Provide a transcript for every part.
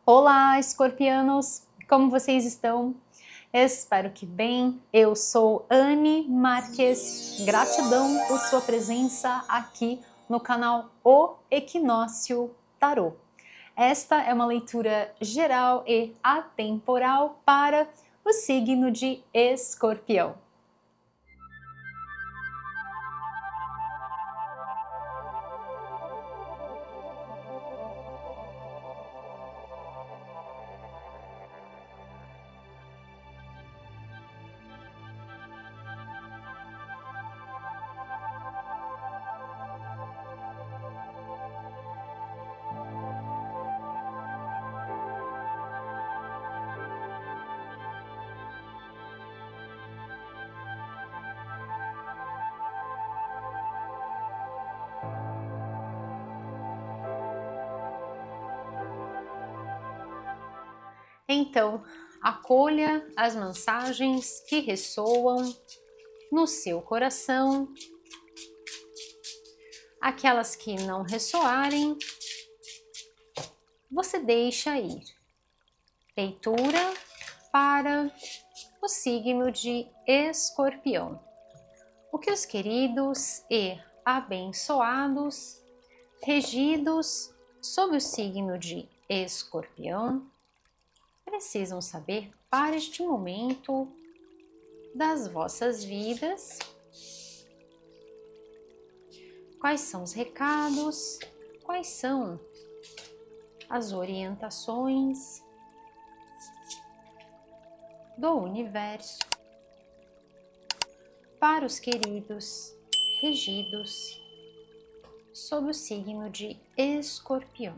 Olá, escorpianos! Como vocês estão? Espero que bem. Eu sou Anne Marques. Gratidão por sua presença aqui no canal O Equinócio Tarô. Esta é uma leitura geral e atemporal para o signo de Escorpião. Então, acolha as mensagens que ressoam no seu coração, aquelas que não ressoarem, você deixa ir. Leitura para o signo de Escorpião. O que os queridos e abençoados, regidos sob o signo de Escorpião, precisam saber para este momento das vossas vidas. Quais são os recados? Quais são as orientações do universo para os queridos regidos sob o signo de Escorpião?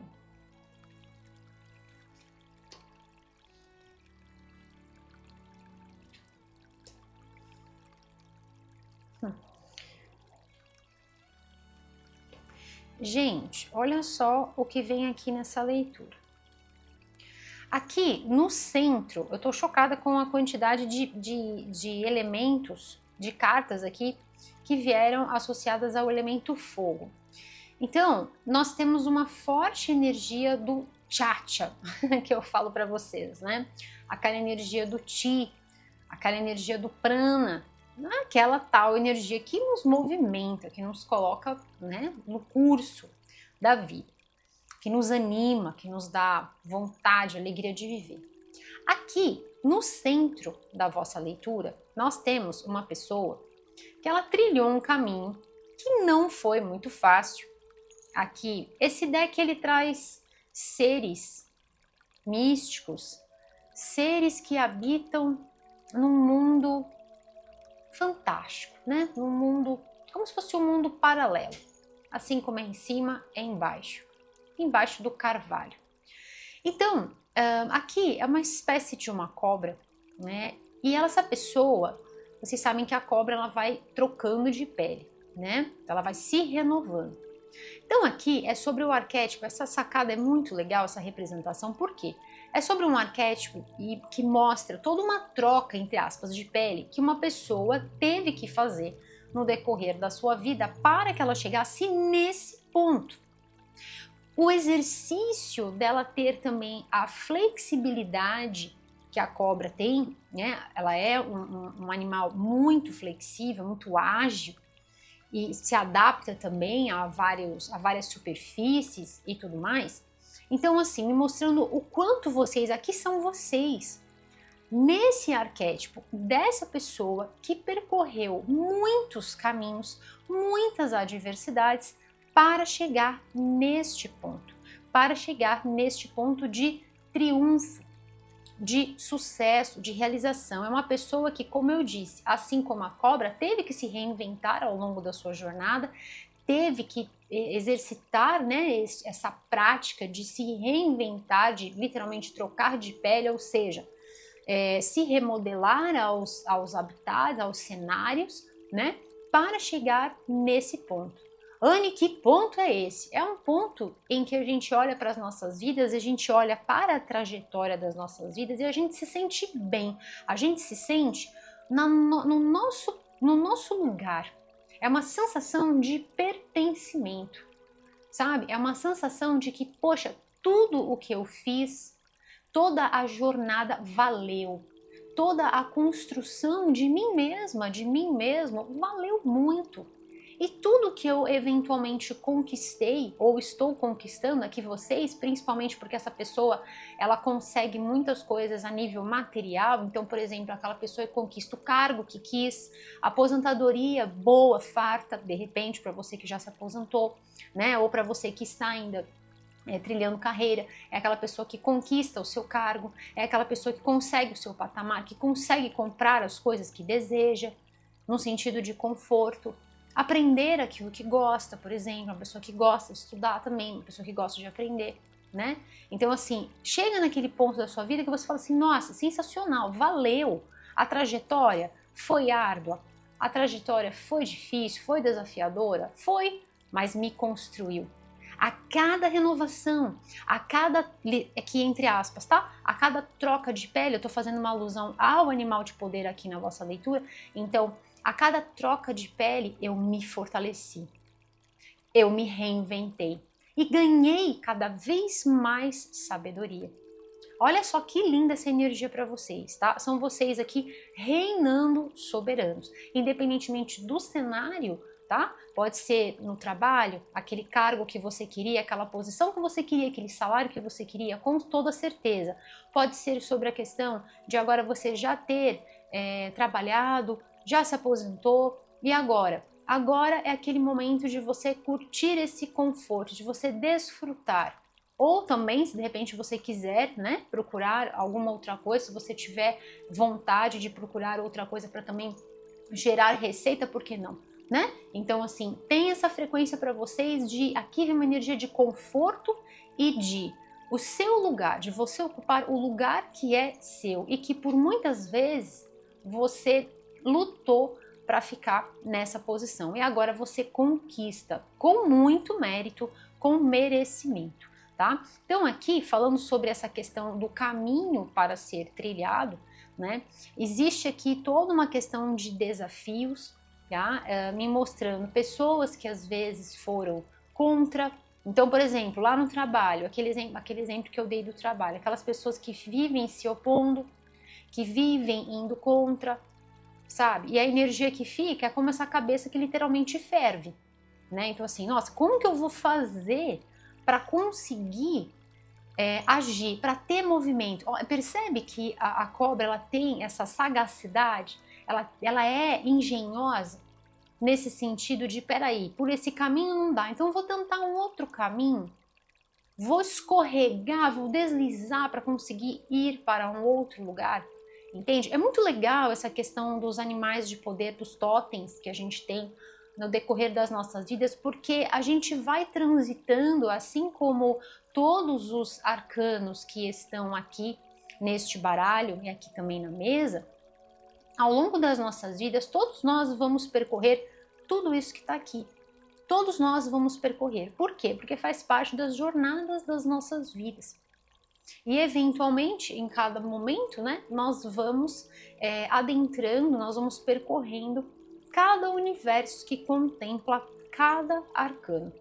Gente, olha só o que vem aqui nessa leitura. Aqui no centro, eu tô chocada com a quantidade de elementos, de cartas aqui, que vieram associadas ao elemento fogo. Então, nós temos uma forte energia do Chacha, que eu falo para vocês, né? Aquela energia do Chi, aquela energia do Prana, aquela tal energia que nos movimenta, que nos coloca, né, no curso da vida, que nos anima, que nos dá vontade, alegria de viver. Aqui, no centro da vossa leitura, nós temos uma pessoa que ela trilhou um caminho que não foi muito fácil. Aqui, esse deck ele traz seres místicos, seres que habitam num mundo fantástico, né? Num mundo como se fosse um mundo paralelo, assim como é em cima, é embaixo do carvalho. Então, aqui é uma espécie de uma cobra, né? E essa pessoa, vocês sabem que a cobra ela vai trocando de pele, né? Ela vai se renovando. Então aqui é sobre o arquétipo, essa sacada é muito legal, essa representação, por quê? É sobre um arquétipo que mostra toda uma troca, entre aspas, de pele que uma pessoa teve que fazer no decorrer da sua vida para que ela chegasse nesse ponto. O exercício dela ter também a flexibilidade que a cobra tem, né? Ela é um animal muito flexível, muito ágil, e se adapta também a várias superfícies e tudo mais. Então, assim, me mostrando o quanto vocês, aqui são vocês, nesse arquétipo dessa pessoa que percorreu muitos caminhos, muitas adversidades para chegar neste ponto de triunfo, de sucesso, de realização. É uma pessoa que, como eu disse, assim como a cobra, teve que se reinventar ao longo da sua jornada, teve que exercitar, né, essa prática de se reinventar, de literalmente trocar de pele, ou seja, se remodelar aos habitats, aos cenários, né, para chegar nesse ponto. Anne, que ponto é esse? É um ponto em que a gente olha para as nossas vidas, a gente olha para a trajetória das nossas vidas e a gente se sente bem, a gente se sente no nosso lugar. É uma sensação de pertencimento, sabe? É uma sensação de que, poxa, tudo o que eu fiz Toda a jornada valeu. Toda a construção de mim mesma, de mim mesmo, valeu muito. E tudo que eu eventualmente conquistei ou estou conquistando aqui vocês, principalmente porque essa pessoa ela consegue muitas coisas a nível material. Então, por exemplo, aquela pessoa que conquista o cargo que quis, aposentadoria boa, farta, de repente para você que já se aposentou, né? Ou para você que está ainda trilhando carreira, é aquela pessoa que conquista o seu cargo, é aquela pessoa que consegue o seu patamar, que consegue comprar as coisas que deseja, no sentido de conforto. Aprender aquilo que gosta, por exemplo, uma pessoa que gosta de estudar também, uma pessoa que gosta de aprender, né? Então, assim, chega naquele ponto da sua vida que você fala assim, nossa, sensacional, valeu, a trajetória foi árdua, a trajetória foi difícil, foi desafiadora, foi, mas me construiu. A cada renovação, a cada, aqui entre aspas, tá? A cada troca de pele, eu tô fazendo uma alusão ao animal de poder aqui na vossa leitura, então, a cada troca de pele, eu me fortaleci, eu me reinventei e ganhei cada vez mais sabedoria. Olha só que linda essa energia para vocês, tá? São vocês aqui reinando soberanos, independentemente do cenário, tá? Pode ser no trabalho, aquele cargo que você queria, aquela posição que você queria, aquele salário que você queria, com toda certeza. Pode ser sobre a questão de agora você já ter trabalhado, já se aposentou e agora? Agora é aquele momento de você curtir esse conforto, de você desfrutar. Ou também, se de repente você quiser, né, procurar alguma outra coisa, se você tiver vontade de procurar outra coisa para também gerar receita, por que não, né? Então, assim, tem essa frequência para vocês de aqui vem uma energia de conforto e de o seu lugar, de você ocupar o lugar que é seu e que por muitas vezes você lutou para ficar nessa posição e agora você conquista com muito mérito, com merecimento. Tá? Então aqui falando sobre essa questão do caminho para ser trilhado, né? Existe aqui toda uma questão de desafios, tá? Me mostrando pessoas que às vezes foram contra. Então, por exemplo, lá no trabalho, aquele exemplo que eu dei do trabalho, aquelas pessoas que vivem se opondo, que vivem indo contra, sabe? E a energia que fica é como essa cabeça que literalmente ferve, né? Então assim, nossa, como que eu vou fazer para conseguir agir, para ter movimento? Percebe que a cobra ela tem essa sagacidade, ela é engenhosa nesse sentido de, peraí, por esse caminho não dá, então eu vou tentar um outro caminho, vou escorregar, vou deslizar para conseguir ir para um outro lugar, entende? É muito legal essa questão dos animais de poder, dos totens que a gente tem no decorrer das nossas vidas, porque a gente vai transitando, assim como todos os arcanos que estão aqui neste baralho e aqui também na mesa, ao longo das nossas vidas, todos nós vamos percorrer tudo isso que está aqui. Todos nós vamos percorrer. Por quê? Porque faz parte das jornadas das nossas vidas. E eventualmente, em cada momento, né, nós vamos adentrando, nós vamos percorrendo cada universo que contempla cada arcano.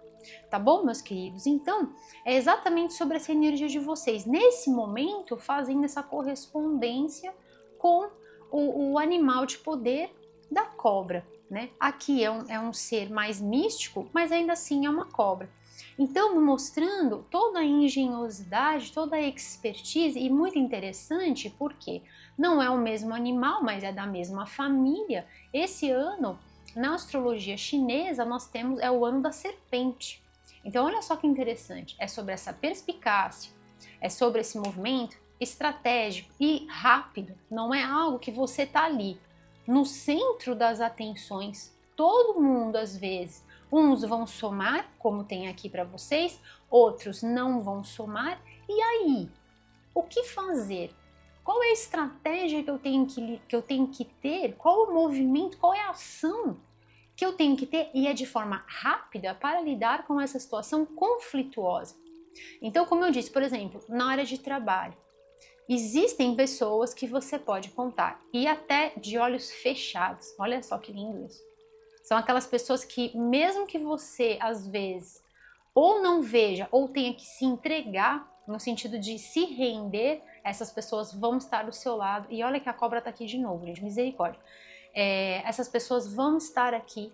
Tá bom, meus queridos? Então, é exatamente sobre essa energia de vocês, nesse momento, fazendo essa correspondência com o animal de poder da cobra, né? Aqui é um ser mais místico, mas ainda assim é uma cobra. Então, mostrando toda a engenhosidade, toda a expertise, e muito interessante porque não é o mesmo animal, mas é da mesma família. Esse ano, na astrologia chinesa, nós temos o ano da serpente. Então, olha só que interessante, é sobre essa perspicácia, é sobre esse movimento estratégico e rápido, não é algo que você está ali no centro das atenções, todo mundo às vezes, uns vão somar, como tem aqui para vocês, outros não vão somar, e aí? O que fazer? Qual é a estratégia que eu tenho que ter? Qual o movimento, qual é a ação que eu tenho que ter e é de forma rápida para lidar com essa situação conflituosa? Então, como eu disse, por exemplo, na área de trabalho, existem pessoas que você pode contar e até de olhos fechados. Olha só que lindo isso. São aquelas pessoas que, mesmo que você às vezes ou não veja ou tenha que se entregar, no sentido de se render, essas pessoas vão estar do seu lado. E olha que a cobra tá aqui de novo, gente, misericórdia. Essas pessoas vão estar aqui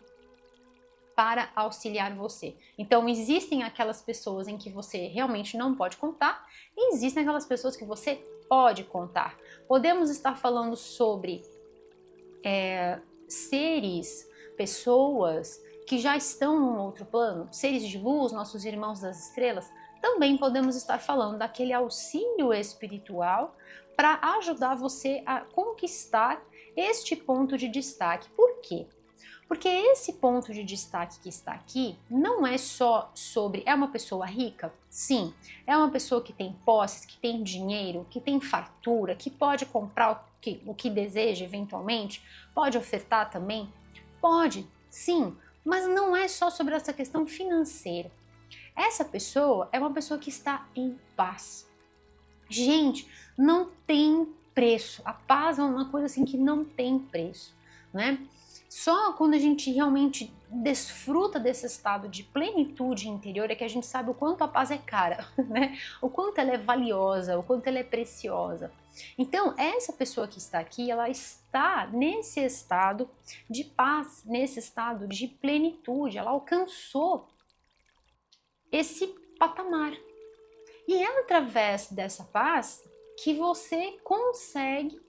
para auxiliar você. Então, existem aquelas pessoas em que você realmente não pode contar e existem aquelas pessoas que você pode contar. Podemos estar falando sobre seres, pessoas que já estão num outro plano, seres de luz, nossos irmãos das estrelas. Também podemos estar falando daquele auxílio espiritual para ajudar você a conquistar este ponto de destaque. Por quê? Porque esse ponto de destaque que está aqui não é só sobre, é uma pessoa rica? Sim. É uma pessoa que tem posses, que tem dinheiro, que tem fartura, que pode comprar o que deseja eventualmente? Pode ofertar também? Pode, sim. Mas não é só sobre essa questão financeira. Essa pessoa é uma pessoa que está em paz. Gente, não tem preço. A paz é uma coisa assim que não tem preço, né? Só quando a gente realmente desfruta desse estado de plenitude interior é que a gente sabe o quanto a paz é cara, né? O quanto ela é valiosa, o quanto ela é preciosa. Então, essa pessoa que está aqui, ela está nesse estado de paz, nesse estado de plenitude, ela alcançou esse patamar. E é através dessa paz que você consegue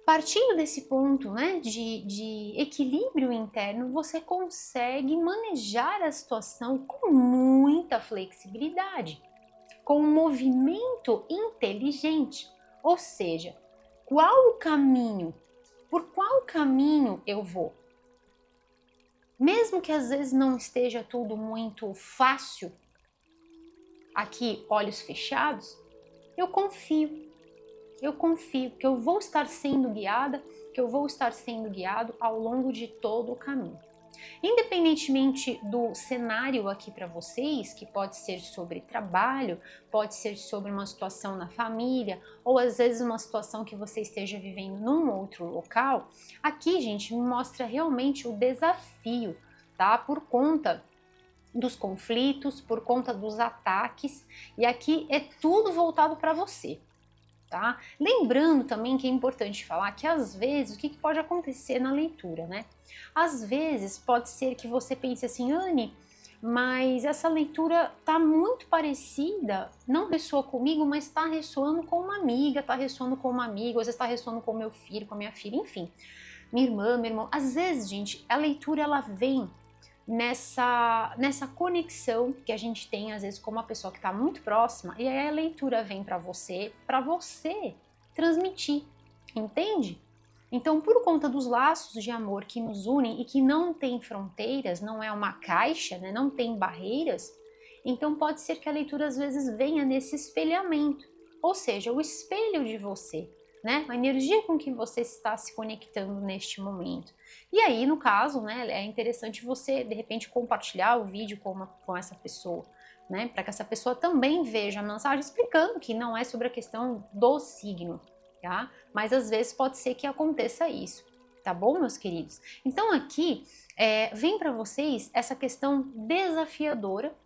partindo desse ponto, né, de equilíbrio interno, você consegue manejar a situação com muita flexibilidade, com um movimento inteligente. Ou seja, qual o caminho? Por qual caminho eu vou? Mesmo que às vezes não esteja tudo muito fácil, aqui, olhos fechados, eu confio que eu vou estar sendo guiada, que eu vou estar sendo guiado ao longo de todo o caminho. Independentemente do cenário aqui para vocês, que pode ser sobre trabalho, pode ser sobre uma situação na família, ou às vezes uma situação que você esteja vivendo num outro local, aqui, gente, me mostra realmente o desafio, tá? Por conta dos conflitos, por conta dos ataques, e aqui é tudo voltado para você. Tá? Lembrando também que é importante falar que às vezes o que pode acontecer na leitura, né? Às vezes pode ser que você pense assim, Anne, mas essa leitura tá muito parecida, não ressoa comigo, mas está ressoando com uma amiga, está ressoando com uma amiga, às vezes está ressoando com meu filho, com a minha filha, enfim, minha irmã, meu irmão. Às vezes, gente, a leitura ela vem nessa conexão que a gente tem às vezes com uma pessoa que está muito próxima e aí a leitura vem para você transmitir, entende? Então, por conta dos laços de amor que nos unem e que não tem fronteiras, não é uma caixa, né? Não tem barreiras, então pode ser que a leitura às vezes venha nesse espelhamento, ou seja, o espelho de você, né? A energia com que você está se conectando neste momento. E aí, no caso, né, é interessante você, de repente, compartilhar o vídeo com essa pessoa, né, para que essa pessoa também veja a mensagem explicando que não é sobre a questão do signo, tá? Mas às vezes pode ser que aconteça isso, tá bom, meus queridos? Então aqui vem para vocês essa questão desafiadora,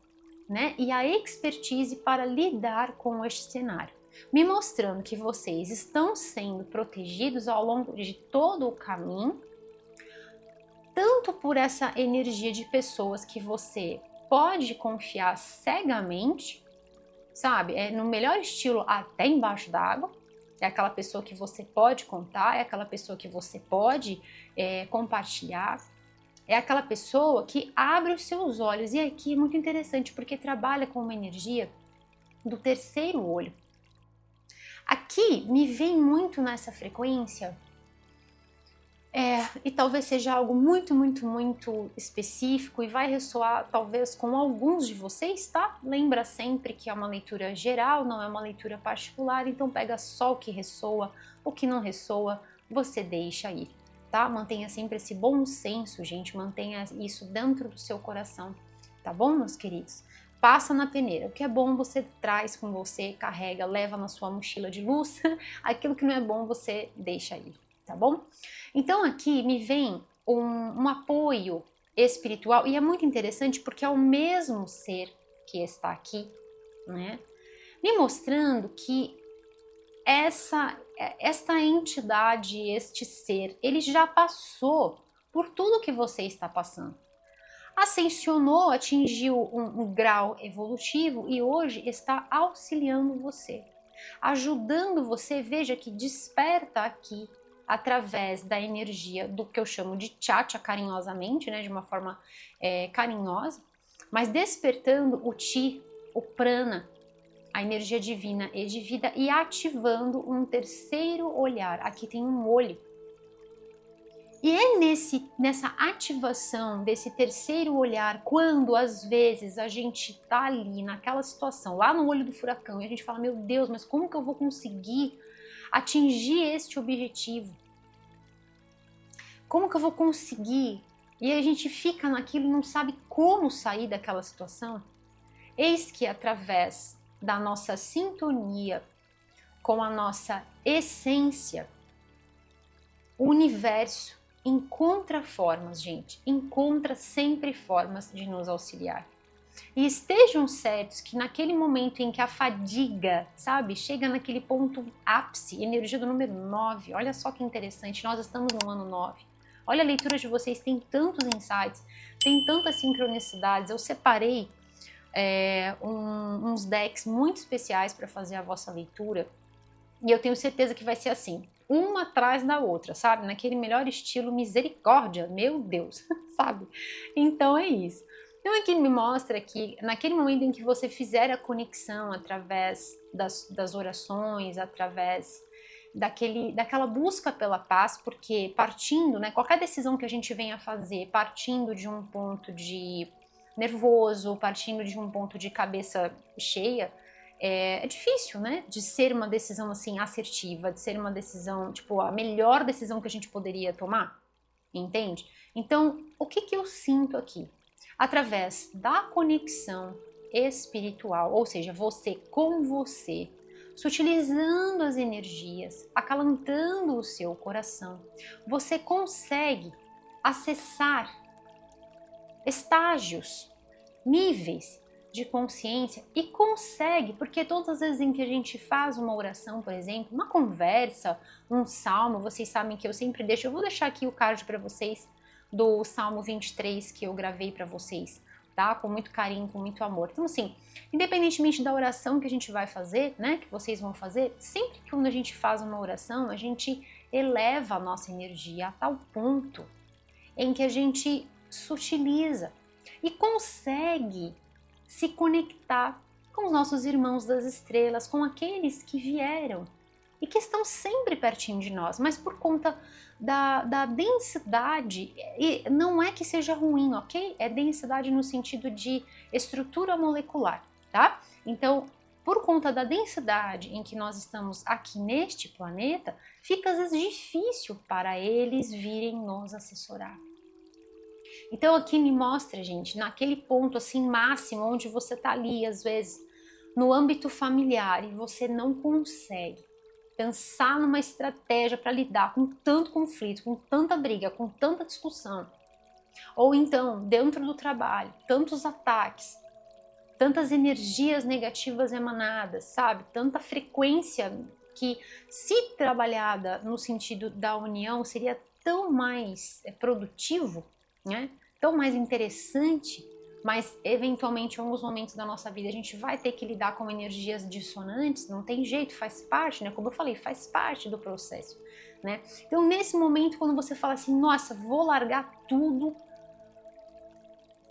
né, e a expertise para lidar com este cenário, me mostrando que vocês estão sendo protegidos ao longo de todo o caminho, tanto por essa energia de pessoas que você pode confiar cegamente, sabe? É no melhor estilo até embaixo d'água. É aquela pessoa que você pode contar, é aquela pessoa que você pode compartilhar. É aquela pessoa que abre os seus olhos. E aqui é muito interessante porque trabalha com uma energia do terceiro olho. Aqui me vem muito nessa frequência e talvez seja algo muito, muito, muito específico e vai ressoar talvez com alguns de vocês, tá? Lembra sempre que é uma leitura geral, não é uma leitura particular, então pega só o que ressoa, o que não ressoa, você deixa ir, tá? Mantenha sempre esse bom senso, gente, mantenha isso dentro do seu coração, tá bom, meus queridos? Passa na peneira, o que é bom você traz com você, carrega, leva na sua mochila de luz, aquilo que não é bom você deixa ir, tá bom? Então aqui me vem um apoio espiritual e é muito interessante porque é o mesmo ser que está aqui, né? Me mostrando que esta entidade, este ser, ele já passou por tudo que você está passando. Ascensionou, atingiu um grau evolutivo e hoje está auxiliando você, ajudando você. Veja que desperta aqui através da energia do que eu chamo de Chacha carinhosamente, né, de uma forma carinhosa, mas despertando o Chi, o Prana, a energia divina e de vida, e ativando um terceiro olhar. Aqui tem um olho. E é nessa ativação desse terceiro olhar, quando às vezes a gente tá ali naquela situação, lá no olho do furacão, e a gente fala, meu Deus, mas como que eu vou conseguir atingir este objetivo? Como que eu vou conseguir? E a gente fica naquilo e não sabe como sair daquela situação. Eis que através da nossa sintonia com a nossa essência, o universo encontra formas, gente, encontra sempre formas de nos auxiliar. E estejam certos que naquele momento em que a fadiga, sabe, chega naquele ponto ápice, energia do número 9, olha só que interessante, nós estamos no ano 9. Olha, a leitura de vocês tem tantos insights, tem tantas sincronicidades. Eu separei uns decks muito especiais para fazer a vossa leitura, e eu tenho certeza que vai ser assim, uma atrás da outra, sabe? Naquele melhor estilo misericórdia, meu Deus, sabe? Então é isso. Então aqui me mostra que naquele momento em que você fizer a conexão através das orações, através daquela busca pela paz, porque partindo, né, qualquer decisão que a gente venha fazer, partindo de um ponto de nervoso, partindo de um ponto de cabeça cheia, é difícil, né, de ser uma decisão assim assertiva, de ser uma decisão, tipo, a melhor decisão que a gente poderia tomar, entende? Então, o que eu sinto aqui? Através da conexão espiritual, ou seja, você com você, sutilizando as energias, acalantando o seu coração, você consegue acessar estágios, níveis de consciência e consegue, porque todas as vezes em que a gente faz uma oração, por exemplo, uma conversa, um salmo, vocês sabem que eu sempre deixo, eu vou deixar aqui o card para vocês do Salmo 23 que eu gravei para vocês, tá? Com muito carinho, com muito amor. Então assim, independentemente da oração que a gente vai fazer, né, que vocês vão fazer, sempre que quando a gente faz uma oração, a gente eleva a nossa energia a tal ponto em que a gente sutiliza e consegue se conectar com os nossos irmãos das estrelas, com aqueles que vieram e que estão sempre pertinho de nós, mas por conta da densidade, e não é que seja ruim, ok? É densidade no sentido de estrutura molecular, tá? Então, por conta da densidade em que nós estamos aqui neste planeta, fica às vezes difícil para eles virem nos assessorar. Então aqui me mostra, gente, naquele ponto assim máximo, onde você tá ali, às vezes, no âmbito familiar e você não consegue pensar numa estratégia para lidar com tanto conflito, com tanta briga, com tanta discussão. Ou então, dentro do trabalho, tantos ataques, tantas energias negativas emanadas, sabe? Tanta frequência que, se trabalhada no sentido da união, seria tão mais produtivo, né? Tão mais interessante, mas eventualmente em alguns momentos da nossa vida a gente vai ter que lidar com energias dissonantes, não tem jeito, faz parte, né? Como eu falei, faz parte do processo, né? Então nesse momento, quando você fala assim, nossa, vou largar tudo,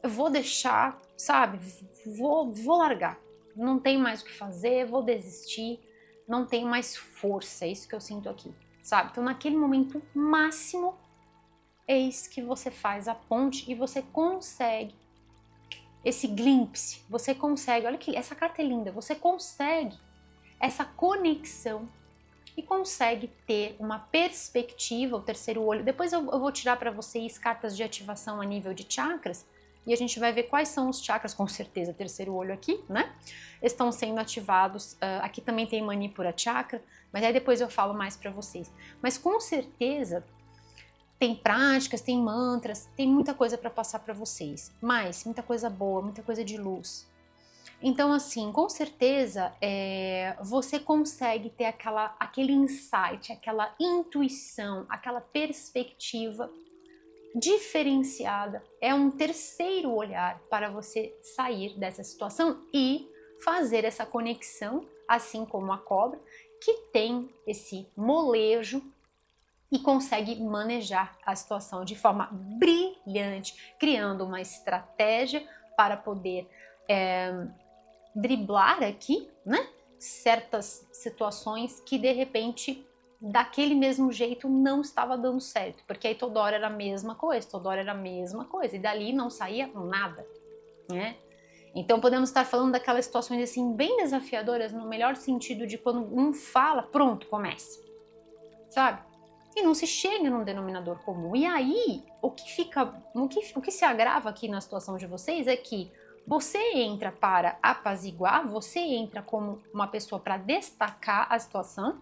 eu vou deixar, sabe, vou largar, não tem mais o que fazer, vou desistir, não tenho mais força, é isso que eu sinto aqui, sabe? Então naquele momento máximo, eis que você faz a ponte e você consegue esse glimpse, você consegue, olha que essa carta é linda, você consegue essa conexão e consegue ter uma perspectiva, o terceiro olho. Depois eu vou tirar para vocês cartas de ativação a nível de chakras e a gente vai ver quais são os chakras, com certeza, terceiro olho aqui, né? Estão sendo ativados. Aqui também tem Manipura Chakra, mas aí depois eu falo mais para vocês. Mas com certeza tem práticas, tem mantras, tem muita coisa para passar para vocês, mas muita coisa boa, muita coisa de luz. Então, assim, com certeza, você consegue ter aquele insight, aquela intuição, aquela perspectiva diferenciada. É um terceiro olhar para você sair dessa situação e fazer essa conexão, assim como a cobra, que tem esse molejo e consegue manejar a situação de forma brilhante, criando uma estratégia para poder driblar aqui, né, certas situações que de repente daquele mesmo jeito não estava dando certo, porque aí toda hora era a mesma coisa, toda hora era a mesma coisa, e dali não saía nada, né? Então podemos estar falando daquelas situações assim bem desafiadoras, no melhor sentido de quando um fala, pronto, comece, sabe? E não se chega num denominador comum. E aí, o que se agrava aqui na situação de vocês é que você entra para apaziguar, você entra como uma pessoa para destacar a situação,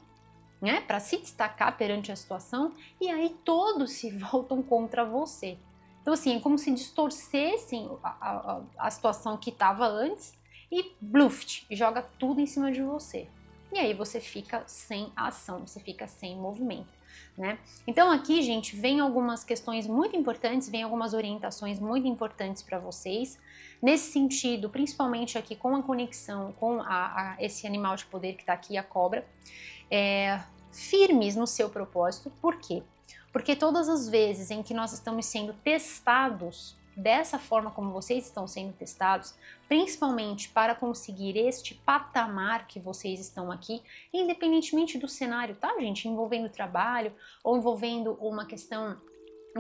né? Para se destacar perante a situação, e aí todos se voltam contra você. Então, assim, é como se distorcessem a situação que estava antes e bluft, joga tudo em cima de você. E aí você fica sem ação, você fica sem movimento, né? Então aqui, gente, vem algumas questões muito importantes, vem algumas orientações muito importantes para vocês. Nesse sentido, principalmente aqui com a conexão com esse animal de poder que está aqui, a cobra, firmes no seu propósito. Por quê? Porque todas as vezes em que nós estamos sendo testados dessa forma como vocês estão sendo testados, principalmente para conseguir este patamar que vocês estão aqui, independentemente do cenário, tá, gente? Envolvendo trabalho ou envolvendo uma questão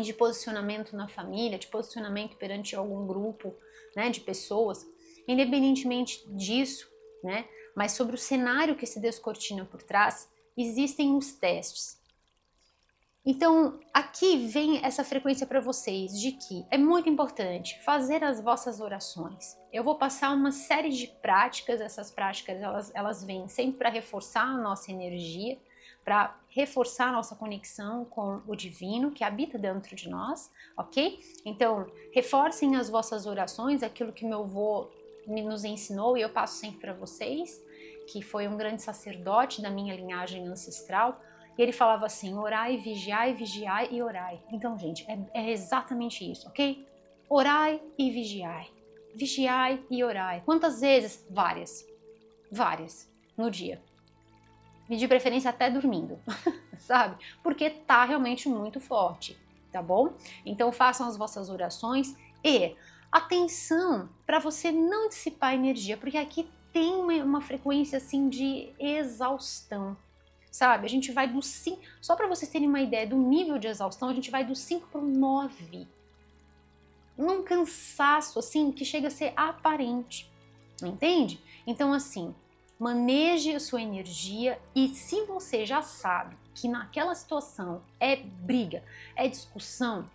de posicionamento na família, de posicionamento perante algum grupo, né, de pessoas, independentemente disso, né, mas sobre o cenário que se descortina por trás, existem os testes. Então, aqui vem essa frequência para vocês de que é muito importante fazer as vossas orações. Eu vou passar uma série de práticas, essas práticas elas vêm sempre para reforçar a nossa energia, para reforçar a nossa conexão com o divino que habita dentro de nós, ok? Então, reforcem as vossas orações, aquilo que meu avô nos ensinou e eu passo sempre para vocês, que foi um grande sacerdote da minha linhagem ancestral. E ele falava assim, orai, vigiai e orai. Então, gente, é exatamente isso, ok? Orai e vigiai. Vigiai e orai. Quantas vezes? Várias. Várias no dia. E de preferência até dormindo, sabe? Porque tá realmente muito forte, tá bom? Então façam as vossas orações e atenção para você não dissipar energia, porque aqui tem uma frequência assim de exaustão. Sabe? A gente vai do 5, só para vocês terem uma ideia do nível de exaustão, a gente vai do 5 para o 9. Num cansaço assim que chega a ser aparente, entende? Então assim, maneje a sua energia e se você já sabe que naquela situação é briga, é discussão,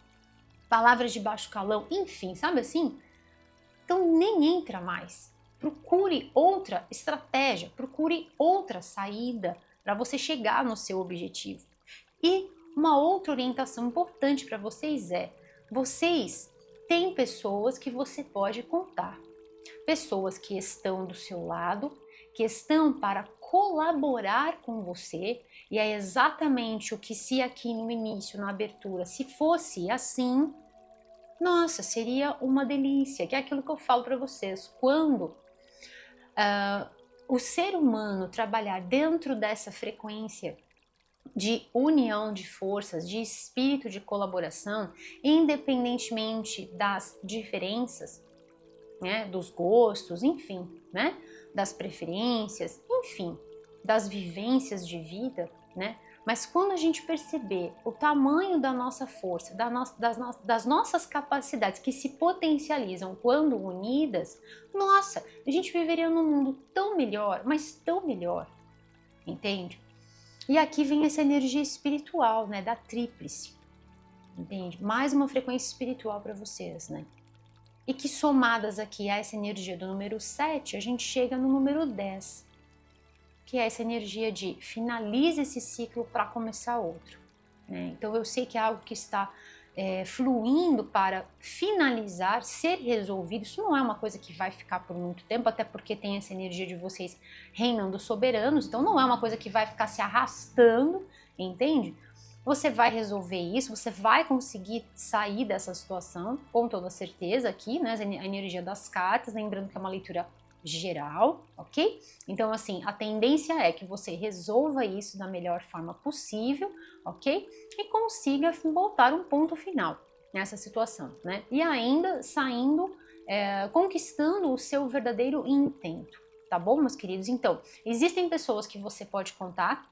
palavras de baixo calão, enfim, sabe assim? Então nem entra mais. Procure outra estratégia, procure outra saída para você chegar no seu objetivo. E uma outra orientação importante para vocês é: vocês têm pessoas que você pode contar, pessoas que estão do seu lado, que estão para colaborar com você, e é exatamente o que se aqui no início, na abertura, se fosse assim, nossa, seria uma delícia, que é aquilo que eu falo para vocês, quando o ser humano trabalhar dentro dessa frequência de união de forças, de espírito de colaboração, independentemente das diferenças, né, dos gostos, enfim, né, das preferências, enfim, das vivências de vida, né? Mas quando a gente perceber o tamanho da nossa força, das nossas capacidades que se potencializam quando unidas, nossa, a gente viveria num mundo tão melhor, mas tão melhor, entende? E aqui vem essa energia espiritual, né, da tríplice, entende? Mais uma frequência espiritual para vocês, né? E que somadas aqui a essa energia do número 7, a gente chega no número 10, que é essa energia de finalize esse ciclo para começar outro, né? Então eu sei que é algo que está fluindo para finalizar, ser resolvido. Isso não é uma coisa que vai ficar por muito tempo, até porque tem essa energia de vocês reinando soberanos, então não é uma coisa que vai ficar se arrastando, entende? Você vai resolver isso, você vai conseguir sair dessa situação, com toda certeza aqui, né? A energia das cartas, lembrando que é uma leitura geral, ok? Então, assim, a tendência é que você resolva isso da melhor forma possível, ok? E consiga botar um ponto final nessa situação, né? E ainda saindo, conquistando o seu verdadeiro intento, tá bom, meus queridos? Então, existem pessoas que você pode contar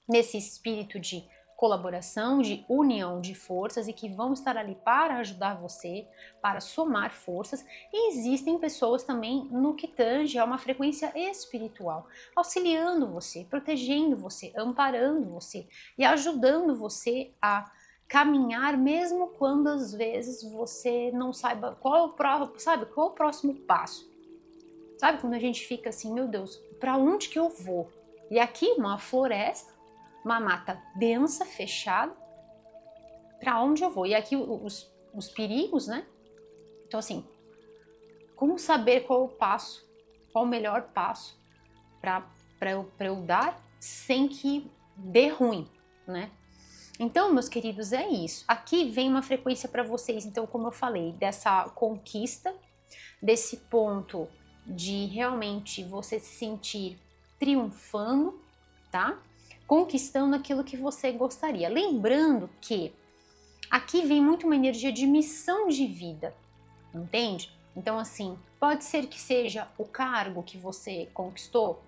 nesse espírito de colaboração, de união de forças e que vão estar ali para ajudar você, para somar forças. E existem pessoas também no que tange a uma frequência espiritual, auxiliando você, protegendo você, amparando você e ajudando você a caminhar mesmo quando às vezes você não saiba qual é o próximo passo. Sabe quando a gente fica assim, meu Deus, para onde que eu vou? E aqui uma floresta, uma mata densa, fechada, para onde eu vou? E aqui os perigos, né? Então, assim, como saber qual o passo, qual o melhor passo para eu dar sem que dê ruim, né? Então, meus queridos, é isso. Aqui vem uma frequência para vocês, então, como eu falei, dessa conquista, desse ponto de realmente você se sentir triunfando, tá? Conquistando aquilo que você gostaria. Lembrando que aqui vem muito uma energia de missão de vida, entende? Então, assim, pode ser que seja o cargo que você conquistou,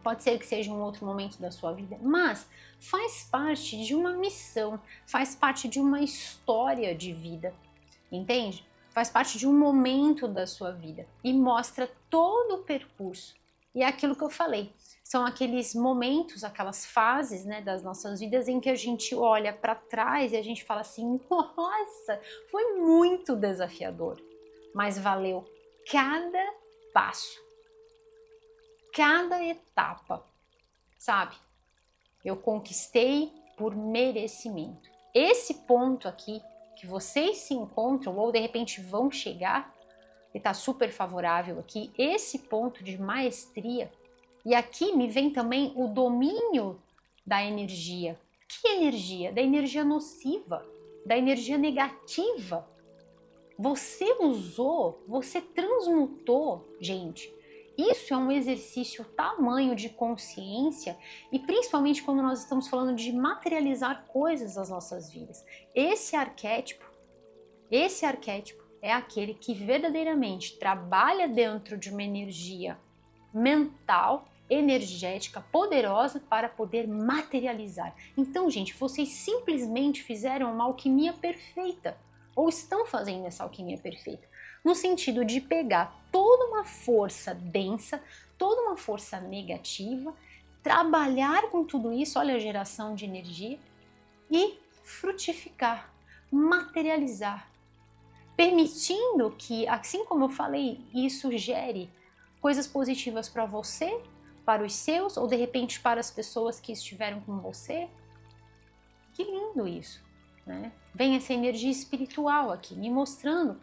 pode ser que seja um outro momento da sua vida, mas faz parte de uma missão, faz parte de uma história de vida, entende? Faz parte de um momento da sua vida e mostra todo o percurso. E é aquilo que eu falei, são aqueles momentos, aquelas fases, né, das nossas vidas em que a gente olha para trás e a gente fala assim, nossa, foi muito desafiador, mas valeu cada passo, cada etapa, sabe? Eu conquistei por merecimento. Esse ponto aqui que vocês se encontram ou de repente vão chegar, e tá super favorável aqui, esse ponto de maestria. E aqui me vem também o domínio da energia. Que energia? Da energia nociva, da energia negativa. Você usou, você transmutou, gente. Isso é um exercício tamanho de consciência e principalmente quando nós estamos falando de materializar coisas nas nossas vidas. Esse arquétipo é aquele que verdadeiramente trabalha dentro de uma energia mental, energética, poderosa para poder materializar. Então, gente, vocês simplesmente fizeram uma alquimia perfeita, ou estão fazendo essa alquimia perfeita, no sentido de pegar toda uma força densa, toda uma força negativa, trabalhar com tudo isso, olha a geração de energia, e frutificar, materializar, permitindo que, assim como eu falei, isso gere coisas positivas para você, para os seus, ou de repente para as pessoas que estiveram com você. Que lindo isso, né? Vem essa energia espiritual aqui, me mostrando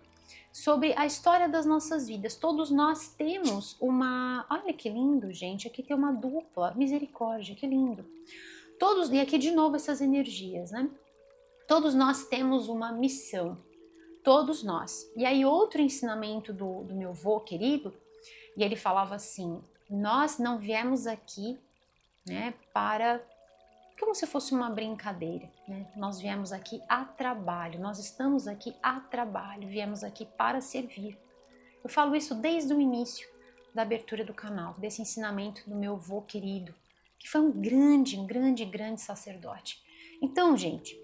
sobre a história das nossas vidas. Todos nós temos uma... Olha que lindo, gente, aqui tem uma dupla, misericórdia, que lindo. Todos, e aqui de novo essas energias, né? Todos nós temos uma missão, todos nós. E aí outro ensinamento do meu avô querido, e ele falava assim, nós não viemos aqui, né, para... como se fosse uma brincadeira, né? Nós viemos aqui a trabalho, nós estamos aqui a trabalho, viemos aqui para servir. Eu falo isso desde o início da abertura do canal, desse ensinamento do meu avô querido, que foi um grande sacerdote. Então, gente,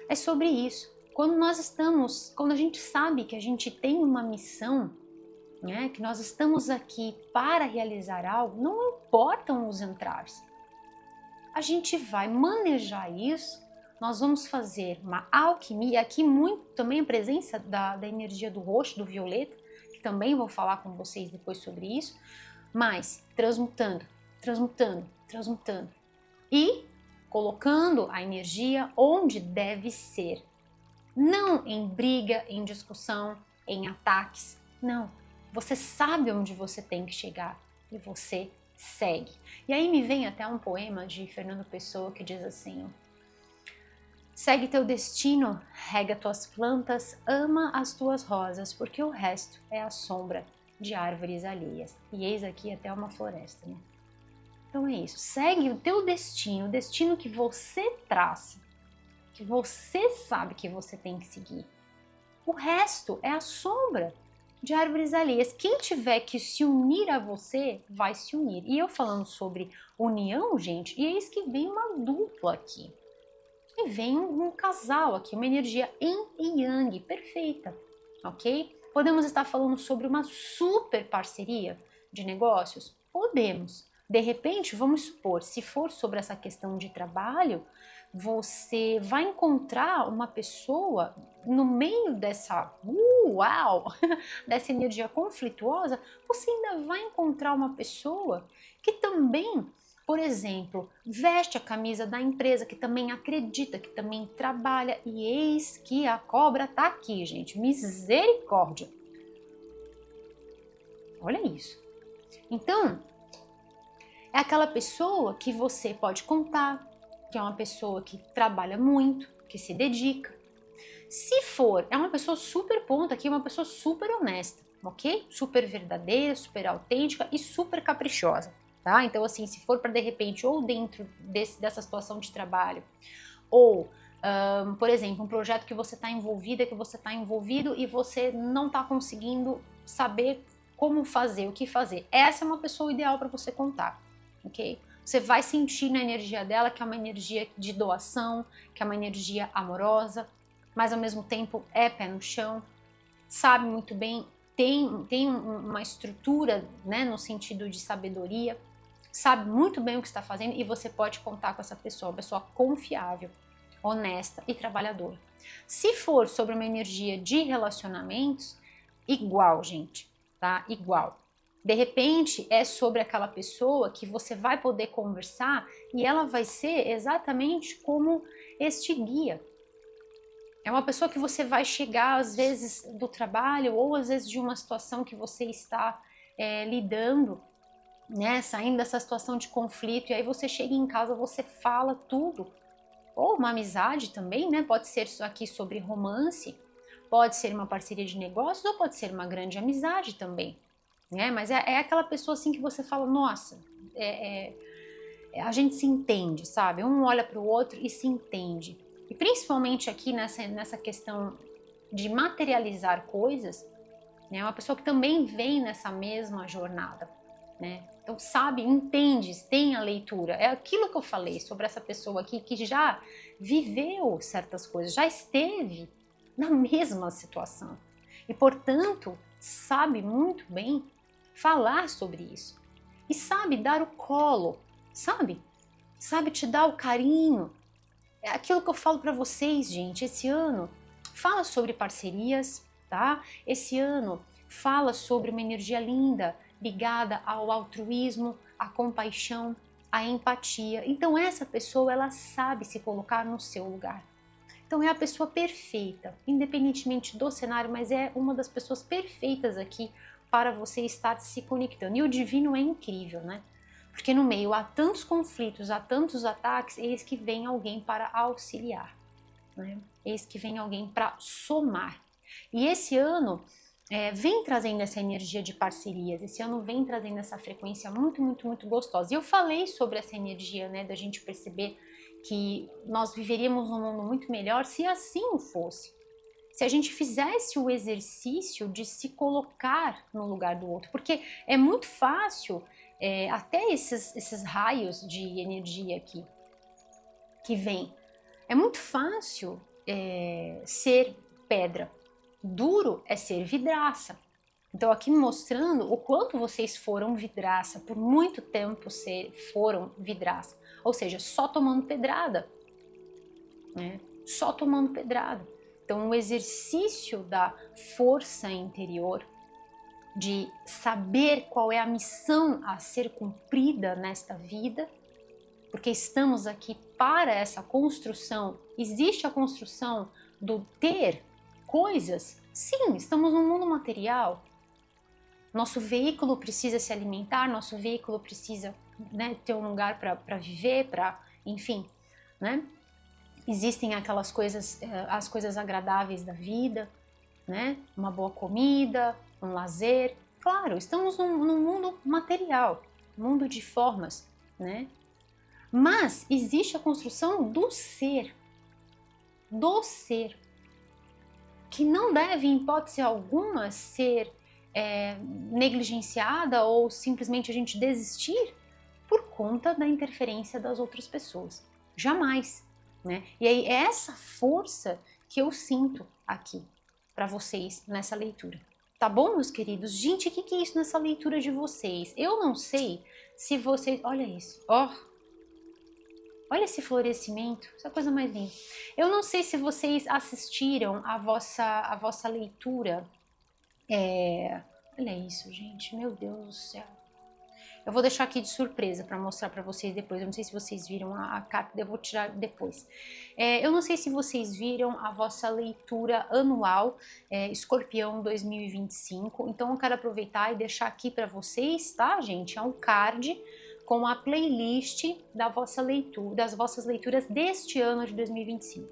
é sobre isso. Quando a gente sabe que a gente tem uma missão, né, que nós estamos aqui para realizar algo, não importam os entraves. A gente vai manejar isso, nós vamos fazer uma alquimia, aqui muito também a presença da energia do roxo, do violeta, que também vou falar com vocês depois sobre isso, mas transmutando e colocando a energia onde deve ser, Não em briga, em discussão, em ataques. Não. Você sabe onde você tem que chegar e você segue. E aí me vem até um poema de Fernando Pessoa que diz assim: segue teu destino, rega tuas plantas, ama as tuas rosas, porque o resto é a sombra de árvores alheias. E eis aqui até uma floresta, né? Então é isso, segue o teu destino, o destino que você traça, que você sabe que você tem que seguir. O resto é a sombra de árvores alheias. Quem tiver que se unir a você, vai se unir. E eu falando sobre união, gente, e eis que vem uma dupla aqui. E vem um casal aqui, uma energia yin e yang, perfeita, ok? Podemos estar falando sobre uma super parceria de negócios? Podemos. De repente, vamos supor, se for sobre essa questão de trabalho, você vai encontrar uma pessoa no meio dessa, uau, dessa energia conflituosa, você ainda vai encontrar uma pessoa que também, por exemplo, veste a camisa da empresa, que também acredita, que também trabalha, e eis que a cobra tá aqui, gente, misericórdia. Olha isso. Então, é aquela pessoa que você pode contar, que é uma pessoa que trabalha muito, que se dedica. Se for, é uma pessoa super ponta aqui, uma pessoa super honesta, ok? Super verdadeira, super autêntica e super caprichosa, tá? Então, assim, se for para de repente, ou dentro dessa situação de trabalho, ou, por exemplo, um projeto que você está envolvida, que você está envolvido e você não está conseguindo saber como fazer, o que fazer. Essa é uma pessoa ideal para você contar, ok? Você vai sentir na energia dela que é uma energia de doação, que é uma energia amorosa, mas ao mesmo tempo é pé no chão, sabe muito bem, tem uma estrutura, né, no sentido de sabedoria, sabe muito bem o que está fazendo e você pode contar com essa pessoa, uma pessoa confiável, honesta e trabalhadora. Se for sobre uma energia de relacionamentos, igual, gente, tá? Igual. De repente, é sobre aquela pessoa que você vai poder conversar e ela vai ser exatamente como este guia. É uma pessoa que você vai chegar, às vezes, do trabalho ou às vezes de uma situação que você está lidando, né? Saindo dessa situação de conflito, e aí você chega em casa, você fala tudo. Ou uma amizade também, né? Pode ser isso aqui sobre romance, pode ser uma parceria de negócios ou pode ser uma grande amizade também, né? Mas é aquela pessoa assim que você fala, nossa, a gente se entende, sabe? Um olha para o outro e se entende. E principalmente aqui nessa questão de materializar coisas, né? É uma pessoa que também vem nessa mesma jornada, né? Então sabe, entende, tem a leitura. É aquilo que eu falei sobre essa pessoa aqui que já viveu certas coisas, já esteve na mesma situação. E, portanto, sabe muito bem falar sobre isso. E sabe dar o colo, sabe? Sabe te dar o carinho. É aquilo que eu falo para vocês, gente. Esse ano fala sobre parcerias, tá? Esse ano fala sobre uma energia linda ligada ao altruísmo, à compaixão, à empatia. Então essa pessoa, ela sabe se colocar no seu lugar. Então é a pessoa perfeita, independentemente do cenário, mas é uma das pessoas perfeitas aqui para você estar se conectando. E o divino é incrível, né? Porque no meio há tantos conflitos, há tantos ataques, eis que vem alguém para auxiliar, né? Eis que vem alguém para somar. E esse ano vem trazendo essa energia de parcerias, esse ano vem trazendo essa frequência muito, muito, muito gostosa. E eu falei sobre essa energia, né, da gente perceber que nós viveríamos um mundo muito melhor se assim fosse. Se a gente fizesse o exercício de se colocar no lugar do outro, porque é muito fácil, até esses raios de energia aqui que vem, é muito fácil ser pedra, duro é ser vidraça. Então aqui mostrando o quanto vocês foram vidraça, por muito tempo foram vidraça, ou seja, só tomando pedrada, né? Só tomando pedrada. Então o exercício da força interior, de saber qual é a missão a ser cumprida nesta vida, porque estamos aqui para essa construção. Existe a construção do ter coisas, sim, estamos num mundo material. Nosso veículo precisa se alimentar, nosso veículo precisa, né, ter um lugar para viver, enfim, né? Existem aquelas coisas, as coisas agradáveis da vida, né? Uma boa comida, um lazer. Claro, estamos num mundo material, mundo de formas, né? Mas existe a construção do ser, que não deve, em hipótese alguma, ser negligenciada ou simplesmente a gente desistir por conta da interferência das outras pessoas. Jamais, né? E aí é essa força que eu sinto aqui para vocês nessa leitura. Tá bom, meus queridos? Gente, o que é isso nessa leitura de vocês? Eu não sei se vocês... Olha isso, ó. Olha esse florescimento, essa coisa mais linda. Eu não sei se vocês assistiram a vossa leitura. Olha isso, gente, meu Deus do céu. Eu vou deixar aqui de surpresa para mostrar para vocês depois. Eu não sei se vocês viram a carta, eu vou tirar depois. Eu não sei se vocês viram a vossa leitura anual Escorpião 2025. Então eu quero aproveitar e deixar aqui para vocês, tá, gente? É um card com a playlist da vossa leitura, das vossas leituras deste ano de 2025.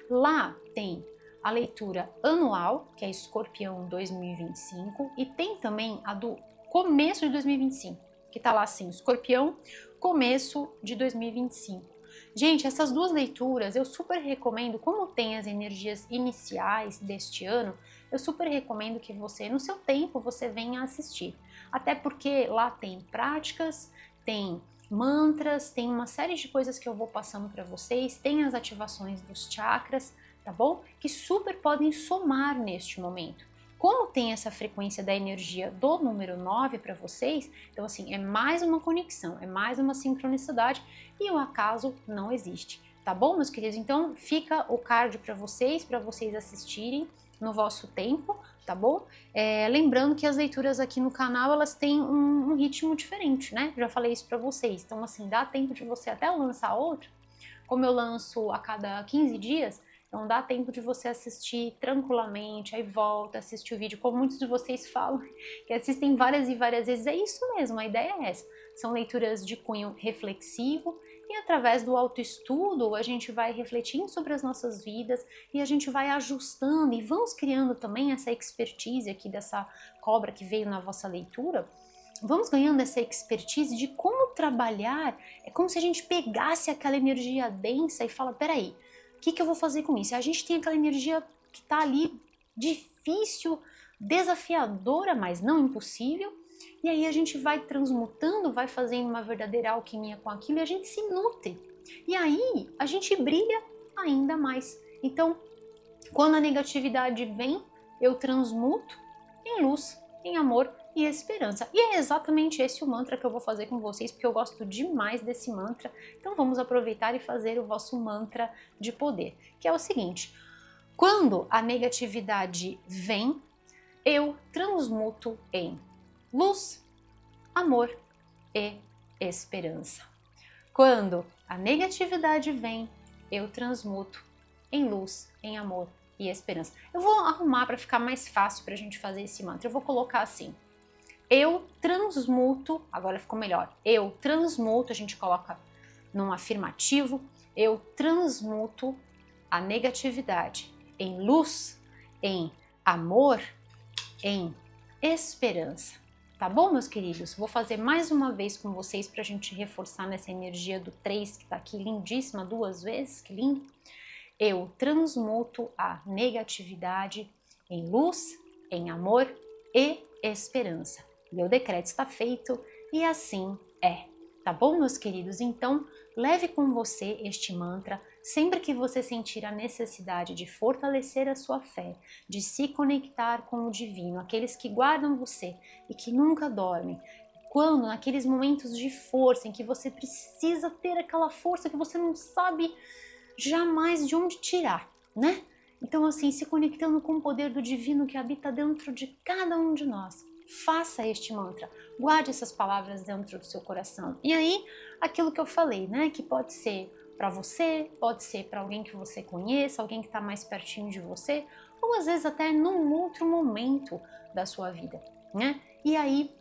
Lá tem a leitura anual, que é Escorpião 2025, e tem também a do começo de 2025, que tá lá assim, Escorpião, começo de 2025. Gente, essas duas leituras eu super recomendo, como tem as energias iniciais deste ano, eu super recomendo que você, no seu tempo, você venha assistir. Até porque lá tem práticas, tem mantras, tem uma série de coisas que eu vou passando para vocês, tem as ativações dos chakras, tá bom? Que super podem somar neste momento. Como tem essa frequência da energia do número 9 para vocês, então assim, é mais uma conexão, é mais uma sincronicidade e o acaso não existe, tá bom, meus queridos? Então fica o card para vocês assistirem no vosso tempo, tá bom? Lembrando que as leituras aqui no canal, elas têm um ritmo diferente, né? Já falei isso para vocês, então assim, dá tempo de você até lançar outro, como eu lanço a cada 15 dias, então dá tempo de você assistir tranquilamente, aí volta, assistir o vídeo, como muitos de vocês falam, que assistem várias e várias vezes, é isso mesmo, a ideia é essa. São leituras de cunho reflexivo e através do autoestudo a gente vai refletindo sobre as nossas vidas e a gente vai ajustando e vamos criando também essa expertise aqui dessa cobra que veio na vossa leitura. Vamos ganhando essa expertise de como trabalhar, é como se a gente pegasse aquela energia densa e fala, peraí, o que eu vou fazer com isso? A gente tem aquela energia que está ali difícil, desafiadora, mas não impossível, e aí a gente vai transmutando, vai fazendo uma verdadeira alquimia com aquilo e a gente se nutre. E aí a gente brilha ainda mais. Então, quando a negatividade vem, eu transmuto em luz, em amor e esperança. E é exatamente esse o mantra que eu vou fazer com vocês, porque eu gosto demais desse mantra. Então vamos aproveitar e fazer o vosso mantra de poder, que é o seguinte: quando a negatividade vem, eu transmuto em luz, amor e esperança. Quando a negatividade vem, eu transmuto em luz, em amor e esperança. Eu vou arrumar para ficar mais fácil para a gente fazer esse mantra. Eu vou colocar assim: eu transmuto, agora ficou melhor, eu transmuto, a gente coloca num afirmativo, eu transmuto a negatividade em luz, em amor, em esperança. Tá bom, meus queridos? Vou fazer mais uma vez com vocês para a gente reforçar nessa energia do 3, que tá aqui lindíssima, 2 vezes, que lindo. Eu transmuto a negatividade em luz, em amor e esperança. Meu decreto está feito e assim é. Tá bom, meus queridos? Então, leve com você este mantra sempre que você sentir a necessidade de fortalecer a sua fé, de se conectar com o divino, aqueles que guardam você e que nunca dormem. Quando, naqueles momentos de força em que você precisa ter aquela força que você não sabe jamais de onde tirar, né? Então, assim, se conectando com o poder do divino que habita dentro de cada um de nós. Faça este mantra, guarde essas palavras dentro do seu coração. E aí, aquilo que eu falei, né? Que pode ser para você, pode ser para alguém que você conheça, alguém que está mais pertinho de você, ou às vezes até num outro momento da sua vida, né? E aí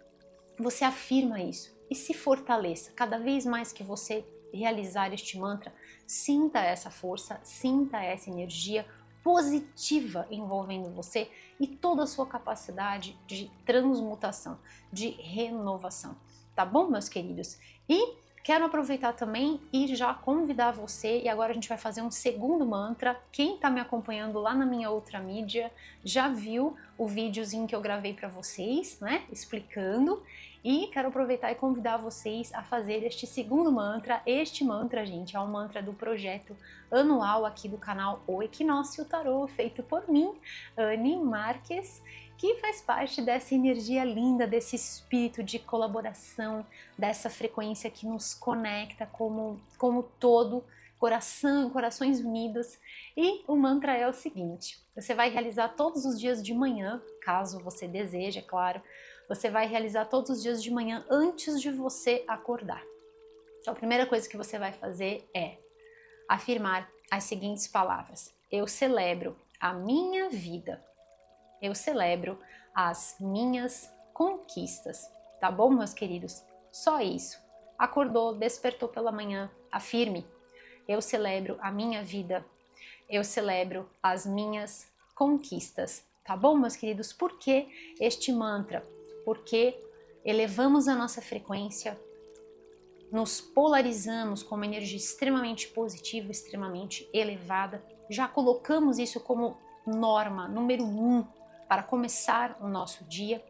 você afirma isso e se fortaleça. Cada vez mais que você realizar este mantra, sinta essa força, sinta essa energia positiva envolvendo você e toda a sua capacidade de transmutação, de renovação. Tá bom, meus queridos? E quero aproveitar também e já convidar você, e agora a gente vai fazer um segundo mantra. Quem está me acompanhando lá na minha outra mídia já viu o videozinho que eu gravei para vocês, né, explicando. E quero aproveitar e convidar vocês a fazer este segundo mantra. Este mantra, gente, é um mantra do projeto anual aqui do canal O Equinócio Tarô, feito por mim, Anne Marques, que faz parte dessa energia linda, desse espírito de colaboração, dessa frequência que nos conecta como todo, corações unidos. E o mantra é o seguinte: você vai realizar todos os dias de manhã, caso você deseje, é claro, você vai realizar todos os dias de manhã antes de você acordar. Então, a primeira coisa que você vai fazer é afirmar as seguintes palavras: eu celebro a minha vida. Eu celebro as minhas conquistas. Tá bom, meus queridos? Só isso. Acordou, despertou pela manhã, afirme: eu celebro a minha vida. Eu celebro as minhas conquistas. Tá bom, meus queridos? Por que este mantra? Porque elevamos a nossa frequência, nos polarizamos com uma energia extremamente positiva, extremamente elevada, já colocamos isso como norma número 1 para começar o nosso dia,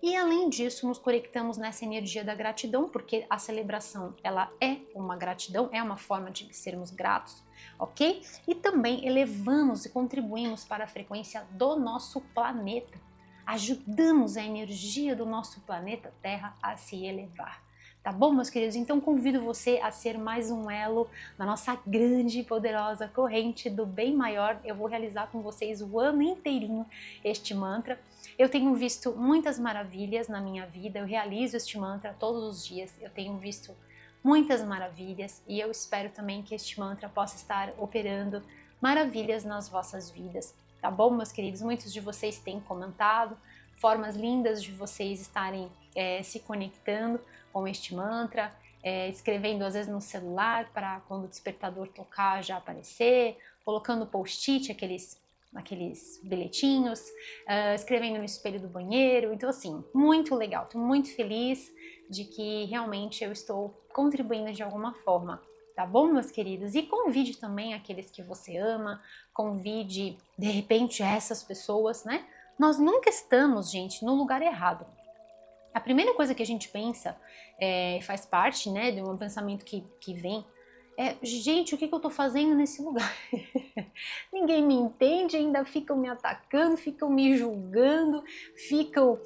e além disso nos conectamos nessa energia da gratidão, porque a celebração ela é uma gratidão, é uma forma de sermos gratos, ok? E também elevamos e contribuímos para a frequência do nosso planeta, ajudamos a energia do nosso planeta Terra a se elevar. Tá bom, meus queridos? Então convido você a ser mais um elo na nossa grande e poderosa corrente do bem maior. Eu vou realizar com vocês o ano inteirinho este mantra. Eu tenho visto muitas maravilhas na minha vida, eu realizo este mantra todos os dias, eu tenho visto muitas maravilhas e eu espero também que este mantra possa estar operando maravilhas nas vossas vidas. Tá bom, meus queridos? Muitos de vocês têm comentado formas lindas de vocês estarem se conectando com este mantra, escrevendo às vezes no celular para quando o despertador tocar já aparecer, colocando post-it, aqueles bilhetinhos, escrevendo no espelho do banheiro. Então assim, muito legal, estou muito feliz de que realmente eu estou contribuindo de alguma forma. Tá bom, meus queridos? E convide também aqueles que você ama, convide de repente essas pessoas, né? Nós nunca estamos, gente, no lugar errado. A primeira coisa que a gente pensa, faz parte, né, de um pensamento que vem, gente, o que eu tô fazendo nesse lugar? Ninguém me entende, ainda ficam me atacando, ficam me julgando, ficam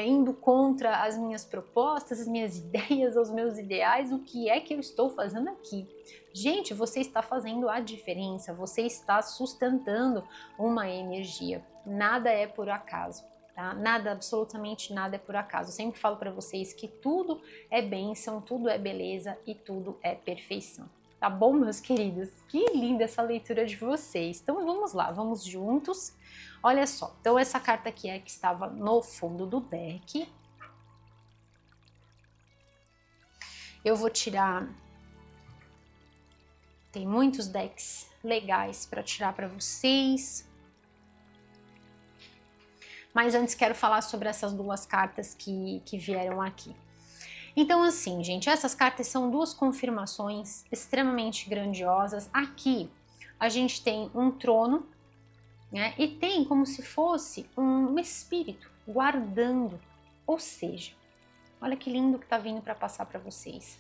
indo contra as minhas propostas, as minhas ideias, os meus ideais. O que é que eu estou fazendo aqui? Gente, você está fazendo a diferença, você está sustentando uma energia. Nada é por acaso. Tá? Nada, absolutamente nada é por acaso. Eu sempre falo para vocês que tudo é bênção, tudo é beleza e tudo é perfeição. Tá bom, meus queridos? Que linda essa leitura de vocês. Então vamos lá, vamos juntos. Olha só, então essa carta aqui é que estava no fundo do deck. Eu vou tirar... Tem muitos decks legais para tirar para vocês. Mas antes quero falar sobre essas duas cartas que vieram aqui. Então assim, gente, essas cartas são duas confirmações extremamente grandiosas. Aqui a gente tem um trono, né, e tem como se fosse um espírito guardando. Ou seja, olha que lindo que tá vindo para passar para vocês.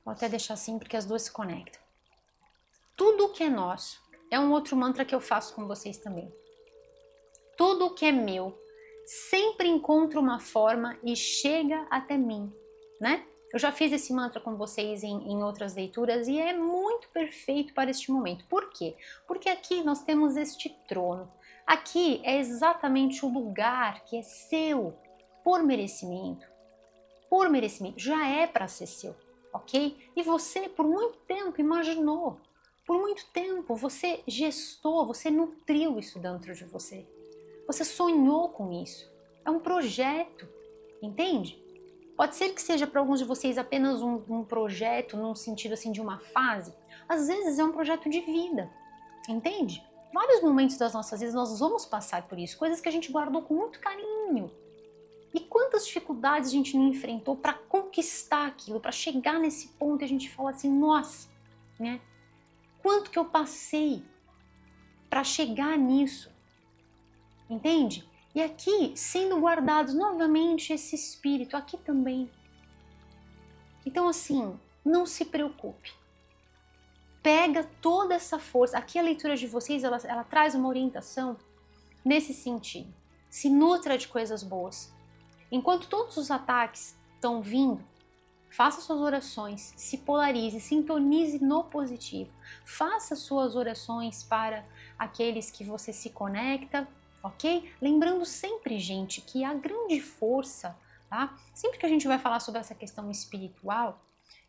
Vou até deixar assim porque as duas se conectam. Tudo que é nosso, é um outro mantra que eu faço com vocês também. Tudo que é meu sempre encontra uma forma e chega até mim, né? Eu já fiz esse mantra com vocês em outras leituras e é muito perfeito para este momento. Por quê? Porque aqui nós temos este trono. Aqui é exatamente o lugar que é seu por merecimento. Por merecimento, já é para ser seu, ok? E você, por muito tempo, imaginou, por muito tempo, você gestou, você nutriu isso dentro de você. Você sonhou com isso. É um projeto, entende? Pode ser que seja para alguns de vocês apenas um projeto, num sentido assim de uma fase. Às vezes é um projeto de vida, entende? Vários momentos das nossas vidas nós vamos passar por isso, coisas que a gente guardou com muito carinho. E quantas dificuldades a gente não enfrentou para conquistar aquilo, para chegar nesse ponto e a gente fala assim, nossa, né? Quanto que eu passei para chegar nisso, entende? E aqui, sendo guardados novamente esse espírito, aqui também. Então assim, não se preocupe. Pega toda essa força. Aqui a leitura de vocês, ela traz uma orientação nesse sentido. Se nutra de coisas boas. Enquanto todos os ataques estão vindo, faça suas orações, se polarize, sintonize no positivo. Faça suas orações para aqueles que você se conecta, ok? Lembrando sempre, gente, que a grande força, tá? Sempre que a gente vai falar sobre essa questão espiritual,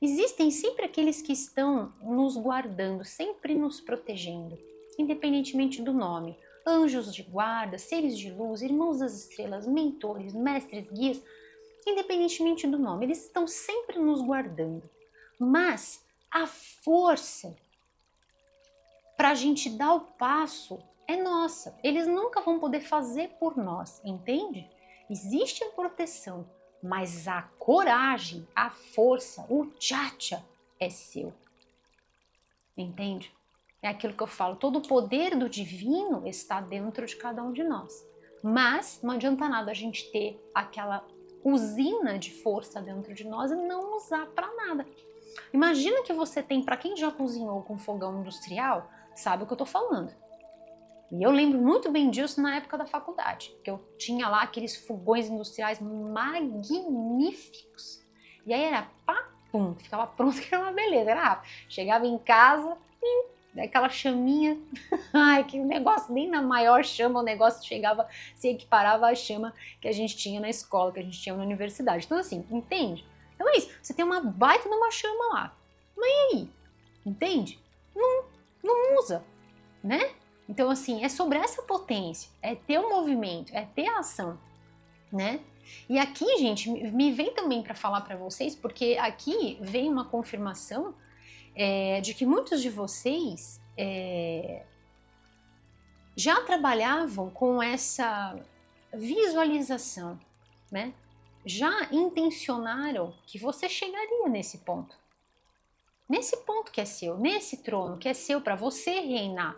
existem sempre aqueles que estão nos guardando, sempre nos protegendo, independentemente do nome. Anjos de guarda, seres de luz, irmãos das estrelas, mentores, mestres, guias, independentemente do nome, eles estão sempre nos guardando. Mas a força para a gente dar o passo é nossa. Eles nunca vão poder fazer por nós, entende? Existe a proteção, mas a coragem, a força, o tchatcha é seu. Entende? É aquilo que eu falo, todo o poder do divino está dentro de cada um de nós. Mas não adianta nada a gente ter aquela usina de força dentro de nós e não usar para nada. Imagina que você tem, para quem já cozinhou com fogão industrial, sabe o que eu tô falando. E eu lembro muito bem disso na época da faculdade, que eu tinha lá aqueles fogões industriais magníficos. E aí era papum, ficava pronto, que era uma beleza, era rápido. Chegava em casa, aquela chaminha, ai, que negócio, nem na maior chama o negócio chegava, se equiparava à chama que a gente tinha na escola, que a gente tinha na universidade. Então assim, entende? Então é isso, você tem uma baita numa chama lá, mas e aí? Entende? Não usa, né? Então assim, é sobre essa potência, é ter o movimento, é ter a ação, né? E aqui, gente, me vem também para falar para vocês, porque aqui vem uma confirmação de que muitos de vocês já trabalhavam com essa visualização, né? Já intencionaram que você chegaria nesse ponto que é seu, nesse trono que é seu para você reinar,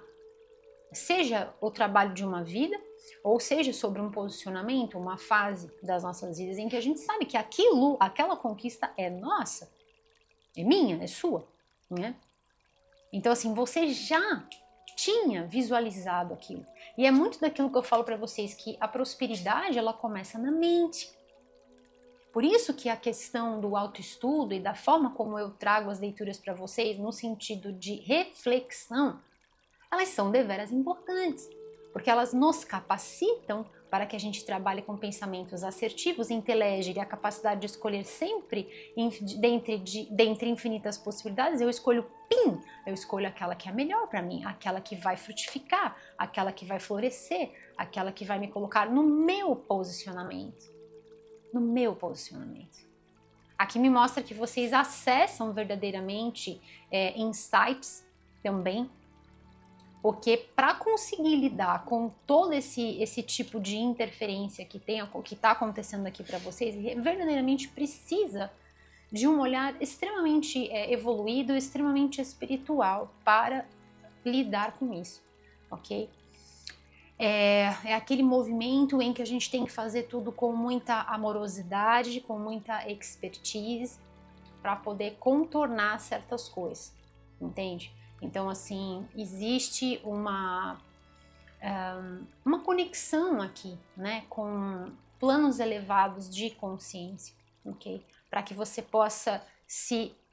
seja o trabalho de uma vida, ou seja sobre um posicionamento, uma fase das nossas vidas em que a gente sabe que aquela conquista é nossa, é minha, é sua, né? Então assim, você já tinha visualizado aquilo. E é muito daquilo que eu falo para vocês, que a prosperidade ela começa na mente. Por isso que a questão do autoestudo e da forma como eu trago as leituras para vocês no sentido de reflexão, elas são deveras importantes, porque elas nos capacitam para que a gente trabalhe com pensamentos assertivos, inteligem e a capacidade de escolher sempre dentre infinitas possibilidades. Eu escolho eu escolho aquela que é melhor para mim, aquela que vai frutificar, aquela que vai florescer, aquela que vai me colocar no meu posicionamento. No meu posicionamento. Aqui me mostra que vocês acessam verdadeiramente insights também, porque para conseguir lidar com todo esse tipo de interferência que está acontecendo aqui para vocês, verdadeiramente precisa de um olhar extremamente evoluído, extremamente espiritual para lidar com isso, ok? É aquele movimento em que a gente tem que fazer tudo com muita amorosidade, com muita expertise, para poder contornar certas coisas, entende? Então, assim, existe uma conexão aqui, né, com planos elevados de consciência, ok? Para que você possa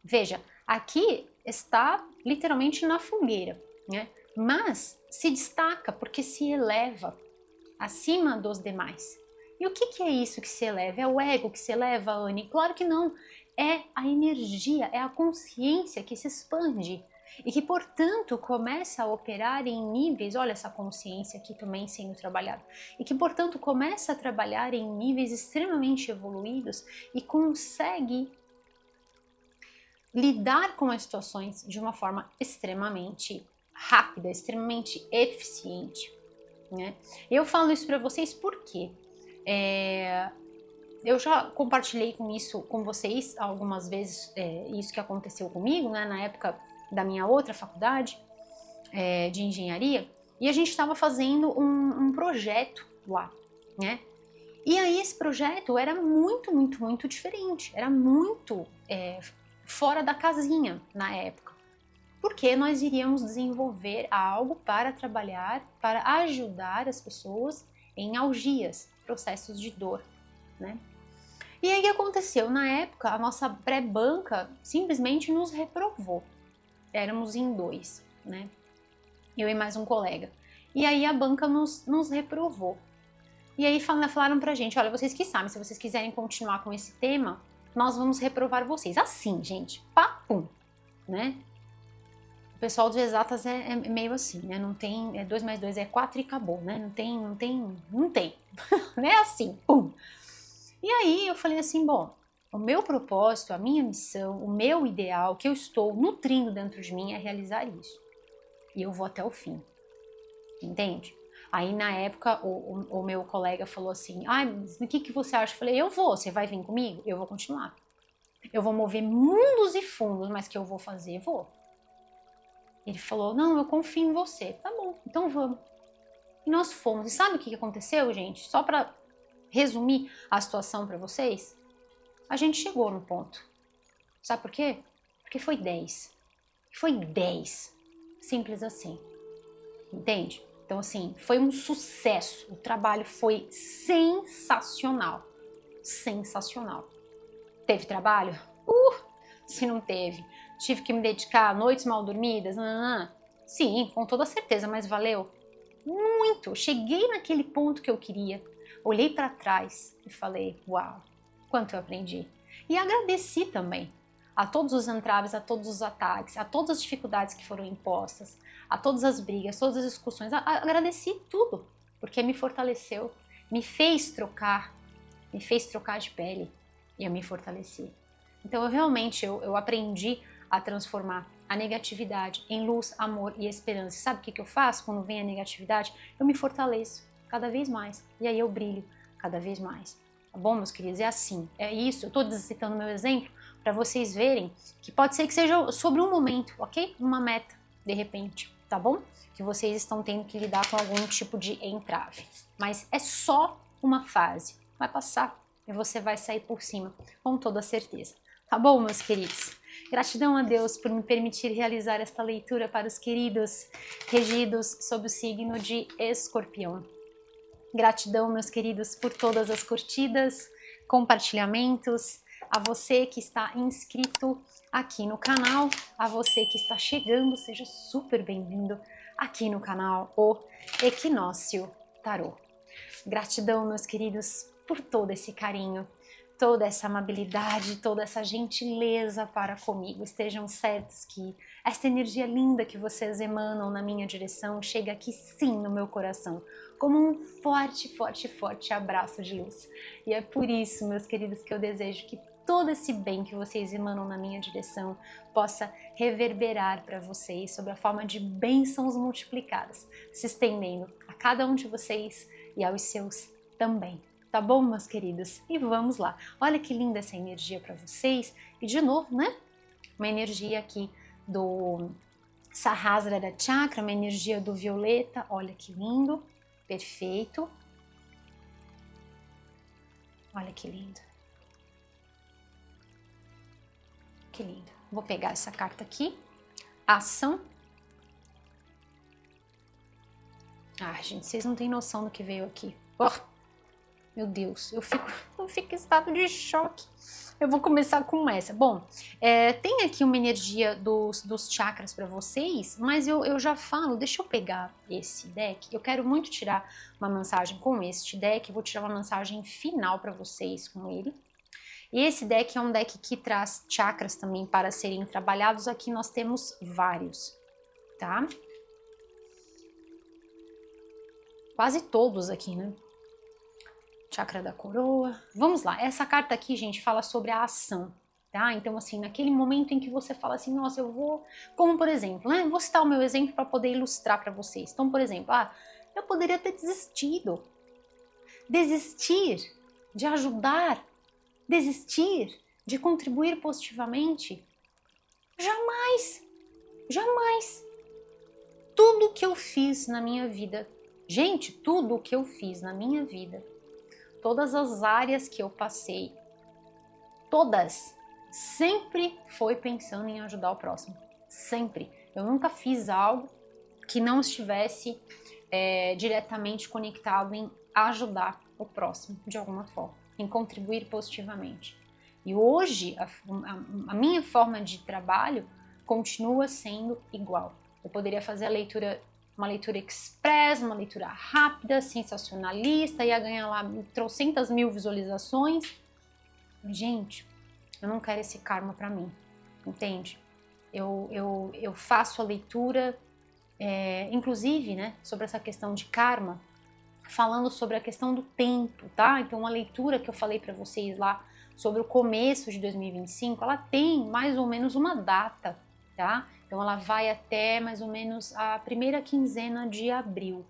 Veja, aqui está literalmente na fogueira, né? Mas se destaca porque se eleva acima dos demais. E o que é isso que se eleva? É o ego que se eleva, Anne? Claro que não. é a energia, é a consciência que se expande e que, portanto, começa a operar em níveis, olha essa consciência aqui também sendo trabalhada, e que, portanto, começa a trabalhar em níveis extremamente evoluídos e consegue lidar com as situações de uma forma extremamente rápida, extremamente eficiente, né? Eu falo isso para vocês porque eu já compartilhei com vocês algumas vezes isso que aconteceu comigo, né, na época da minha outra faculdade de engenharia, e a gente estava fazendo um projeto lá, né? E aí esse projeto era muito diferente, era muito fora da casinha na época, porque nós iríamos desenvolver algo para trabalhar, para ajudar as pessoas em algias, processos de dor, né? E aí o que aconteceu? Na época, a nossa pré-banca simplesmente nos reprovou. Éramos em 2, né? Eu e mais um colega. E aí a banca nos reprovou. E aí falaram pra gente, olha, vocês que sabem, se vocês quiserem continuar com esse tema, nós vamos reprovar vocês. Assim, gente, papum, né? O pessoal de exatas é meio assim, né? Não tem, 2 mais 2 é 4 e acabou, né? Não tem, não é assim, pum. E aí eu falei assim, bom, o meu propósito, a minha missão, o meu ideal, o que eu estou nutrindo dentro de mim é realizar isso. E eu vou até o fim, entende? Aí na época o meu colega falou assim, mas o que você acha? Eu falei, eu vou, você vai vir comigo? Eu vou continuar. Eu vou mover mundos e fundos, mas que eu vou fazer, vou. Ele falou, não, eu confio em você. Tá bom, então vamos. E nós fomos. E sabe o que aconteceu, gente? Só para resumir a situação para vocês, a gente chegou no ponto. Sabe por quê? Porque foi 10. Foi 10. Simples assim. Entende? Então, assim, foi um sucesso. O trabalho foi sensacional. Sensacional. Teve trabalho? Se não teve. Tive que me dedicar a noites mal dormidas? Sim, com toda certeza, mas valeu? Muito. Cheguei naquele ponto que eu queria. Olhei para trás e falei, uau, quanto eu aprendi. E agradeci também a todos os entraves, a todos os ataques, a todas as dificuldades que foram impostas, a todas as brigas, todas as discussões. Agradeci tudo, porque me fortaleceu, me fez trocar de pele e eu me fortaleci. Então eu realmente eu aprendi a transformar a negatividade em luz, amor e esperança. Sabe o que eu faço quando vem a negatividade? Eu me fortaleço cada vez mais e aí eu brilho cada vez mais. Tá bom, meus queridos? É assim, é isso. Eu tô citando meu exemplo para vocês verem que pode ser que seja sobre um momento, ok? Uma meta, de repente, tá bom? Que vocês estão tendo que lidar com algum tipo de entrave. Mas é só uma fase. Vai passar e você vai sair por cima, com toda certeza. Tá bom, meus queridos? Gratidão a Deus por me permitir realizar esta leitura para os queridos regidos sob o signo de Escorpião. Gratidão, meus queridos, por todas as curtidas, compartilhamentos, a você que está inscrito aqui no canal, a você que está chegando, seja super bem-vindo aqui no canal O Equinócio Tarô. Gratidão, meus queridos, por todo esse carinho, toda essa amabilidade, toda essa gentileza para comigo. Estejam certos que essa energia linda que vocês emanam na minha direção chega aqui sim no meu coração, como um forte abraço de luz. E é por isso, meus queridos, que eu desejo que todo esse bem que vocês emanam na minha direção possa reverberar para vocês sob a forma de bênçãos multiplicadas, se estendendo a cada um de vocês e aos seus também. Tá bom, meus queridos? E vamos lá. Olha que linda essa energia para vocês. E de novo, né? Uma energia aqui do Sahasrara Chakra, uma energia do violeta. Olha que lindo. Perfeito. Olha que lindo. Que lindo. Vou pegar essa carta aqui. Ação. Gente, vocês não têm noção do que veio aqui. Meu Deus, eu fico em estado de choque. Eu vou começar com essa. Bom, tem aqui uma energia dos chakras para vocês, mas eu já falo, deixa eu pegar esse deck. Eu quero muito tirar uma mensagem com este deck, vou tirar uma mensagem final para vocês com ele. E esse deck é um deck que traz chakras também para serem trabalhados. Aqui nós temos vários, tá? Quase todos aqui, né? Chakra da coroa. Vamos lá, essa carta aqui, gente, fala sobre a ação, tá? Então, assim, naquele momento em que você fala assim, nossa, eu vou... Como, por exemplo, né? Vou citar o meu exemplo para poder ilustrar para vocês. Então, por exemplo, eu poderia ter desistido. Desistir de ajudar, desistir de contribuir positivamente. Jamais, jamais. Tudo que eu fiz na minha vida, gente, tudo que eu fiz na minha vida, todas as áreas que eu passei, todas, sempre foi pensando em ajudar o próximo. Sempre. Eu nunca fiz algo que não estivesse diretamente conectado em ajudar o próximo de alguma forma, em contribuir positivamente. E hoje a minha forma de trabalho continua sendo igual. Eu poderia fazer uma leitura express, uma leitura rápida, sensacionalista, ia ganhar lá trocentas mil visualizações. Gente, eu não quero esse karma para mim, entende? Eu faço a leitura, inclusive, né, sobre essa questão de karma, falando sobre a questão do tempo, tá? Então, uma leitura que eu falei para vocês lá sobre o começo de 2025, ela tem mais ou menos uma data, tá? Então, ela vai até mais ou menos a primeira quinzena de abril.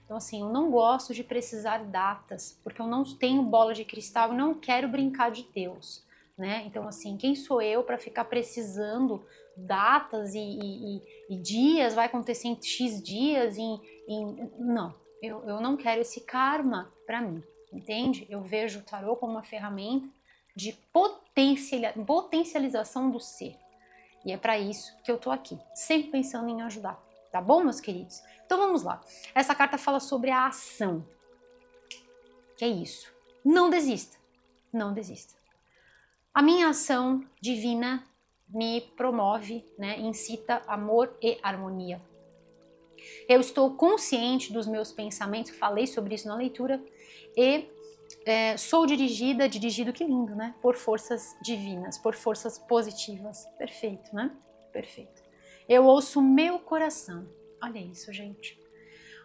Então, assim, eu não gosto de precisar datas, porque eu não tenho bola de cristal e não quero brincar de Deus, né? Então, assim, quem sou eu para ficar precisando datas e dias, vai acontecer em X dias, não. Eu não quero esse karma para mim, entende? Eu vejo o tarô como uma ferramenta de potencialização do ser. E é para isso que eu tô aqui, sempre pensando em ajudar, tá bom, meus queridos? Então vamos lá. Essa carta fala sobre a ação. Que é isso? Não desista, não desista. A minha ação divina me promove, né, incita amor e harmonia. Eu estou consciente dos meus pensamentos, falei sobre isso na leitura, e sou dirigido, que lindo, né? Por forças divinas, por forças positivas. Perfeito, né? Perfeito. Eu ouço o meu coração. Olha isso, gente.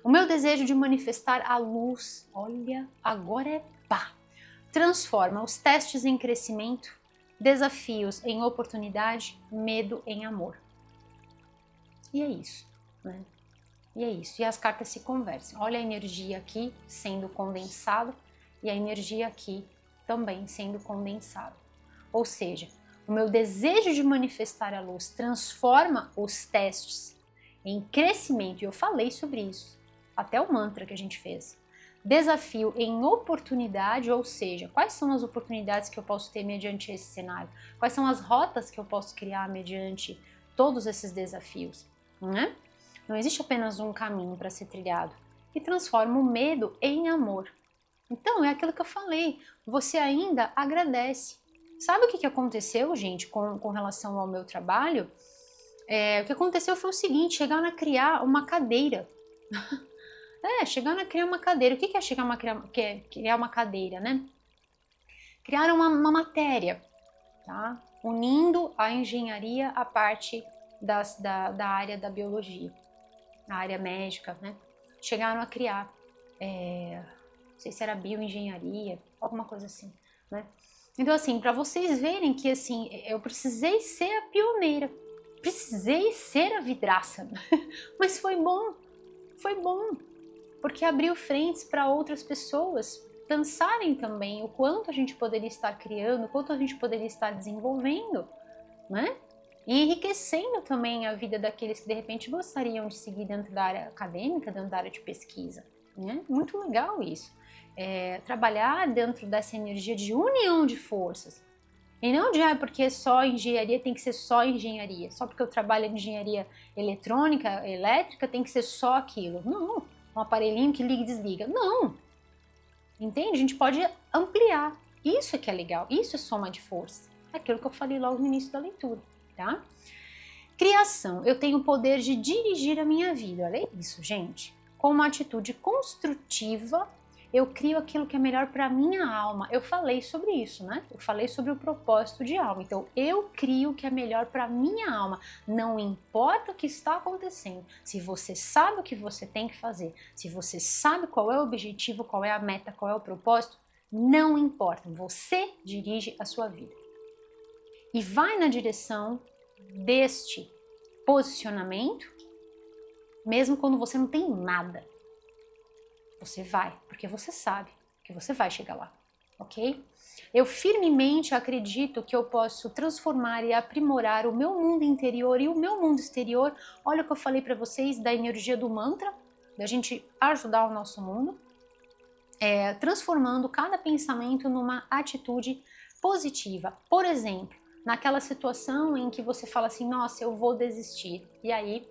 O meu desejo de manifestar a luz, olha, agora é pá. Transforma os testes em crescimento, desafios em oportunidade, medo em amor. E é isso, né? E é isso, e as cartas se conversam. Olha a energia aqui sendo condensada e a energia aqui também sendo condensada. Ou seja, o meu desejo de manifestar a luz transforma os testes em crescimento, e eu falei sobre isso, até o mantra que a gente fez. Desafio em oportunidade, ou seja, quais são as oportunidades que eu posso ter mediante esse cenário? Quais são as rotas que eu posso criar mediante todos esses desafios, né? Não existe apenas um caminho para ser trilhado. E transforma o medo em amor. Então, é aquilo que eu falei. Você ainda agradece. Sabe o que aconteceu, gente, com relação ao meu trabalho? O que aconteceu foi o seguinte, chegaram a criar uma cadeira. Chegaram a criar uma cadeira. O que é criar uma cadeira, né? Criaram uma matéria, tá? Unindo a engenharia à parte da área da biologia. Na área médica, né? Chegaram a criar, não sei se era bioengenharia, alguma coisa assim, né? Então, assim, para vocês verem que, assim, eu precisei ser a pioneira, precisei ser a vidraça, mas foi bom, porque abriu frentes para outras pessoas pensarem também o quanto a gente poderia estar criando, o quanto a gente poderia estar desenvolvendo, né? E enriquecendo também a vida daqueles que de repente gostariam de seguir dentro da área acadêmica, dentro da área de pesquisa, né? Muito legal isso. Trabalhar dentro dessa energia de união de forças. E não de porque só engenharia tem que ser só engenharia, só porque eu trabalho em engenharia eletrônica, elétrica, tem que ser só aquilo. Não, um aparelhinho que liga e desliga. Não! Entende? A gente pode ampliar. Isso é que é legal, isso é soma de força. É aquilo que eu falei logo no início da leitura. Tá? Criação, eu tenho o poder de dirigir a minha vida, olha isso, gente, com uma atitude construtiva Eu crio aquilo que é melhor para minha alma. Eu falei sobre isso, né? Eu falei sobre o propósito de alma. Então, eu crio o que é melhor para minha alma. Não importa o que está acontecendo. Se você sabe o que você tem que fazer, se você sabe qual é o objetivo, qual é a meta, qual é o propósito, não importa. Você dirige a sua vida. E vai na direção deste posicionamento, mesmo quando você não tem nada. Você vai, porque você sabe que você vai chegar lá, ok? Eu firmemente acredito que eu posso transformar e aprimorar o meu mundo interior e o meu mundo exterior. Olha o que eu falei para vocês da energia do mantra, da gente ajudar o nosso mundo, transformando cada pensamento numa atitude positiva. Por exemplo, naquela situação em que você fala assim, nossa, eu vou desistir, e aí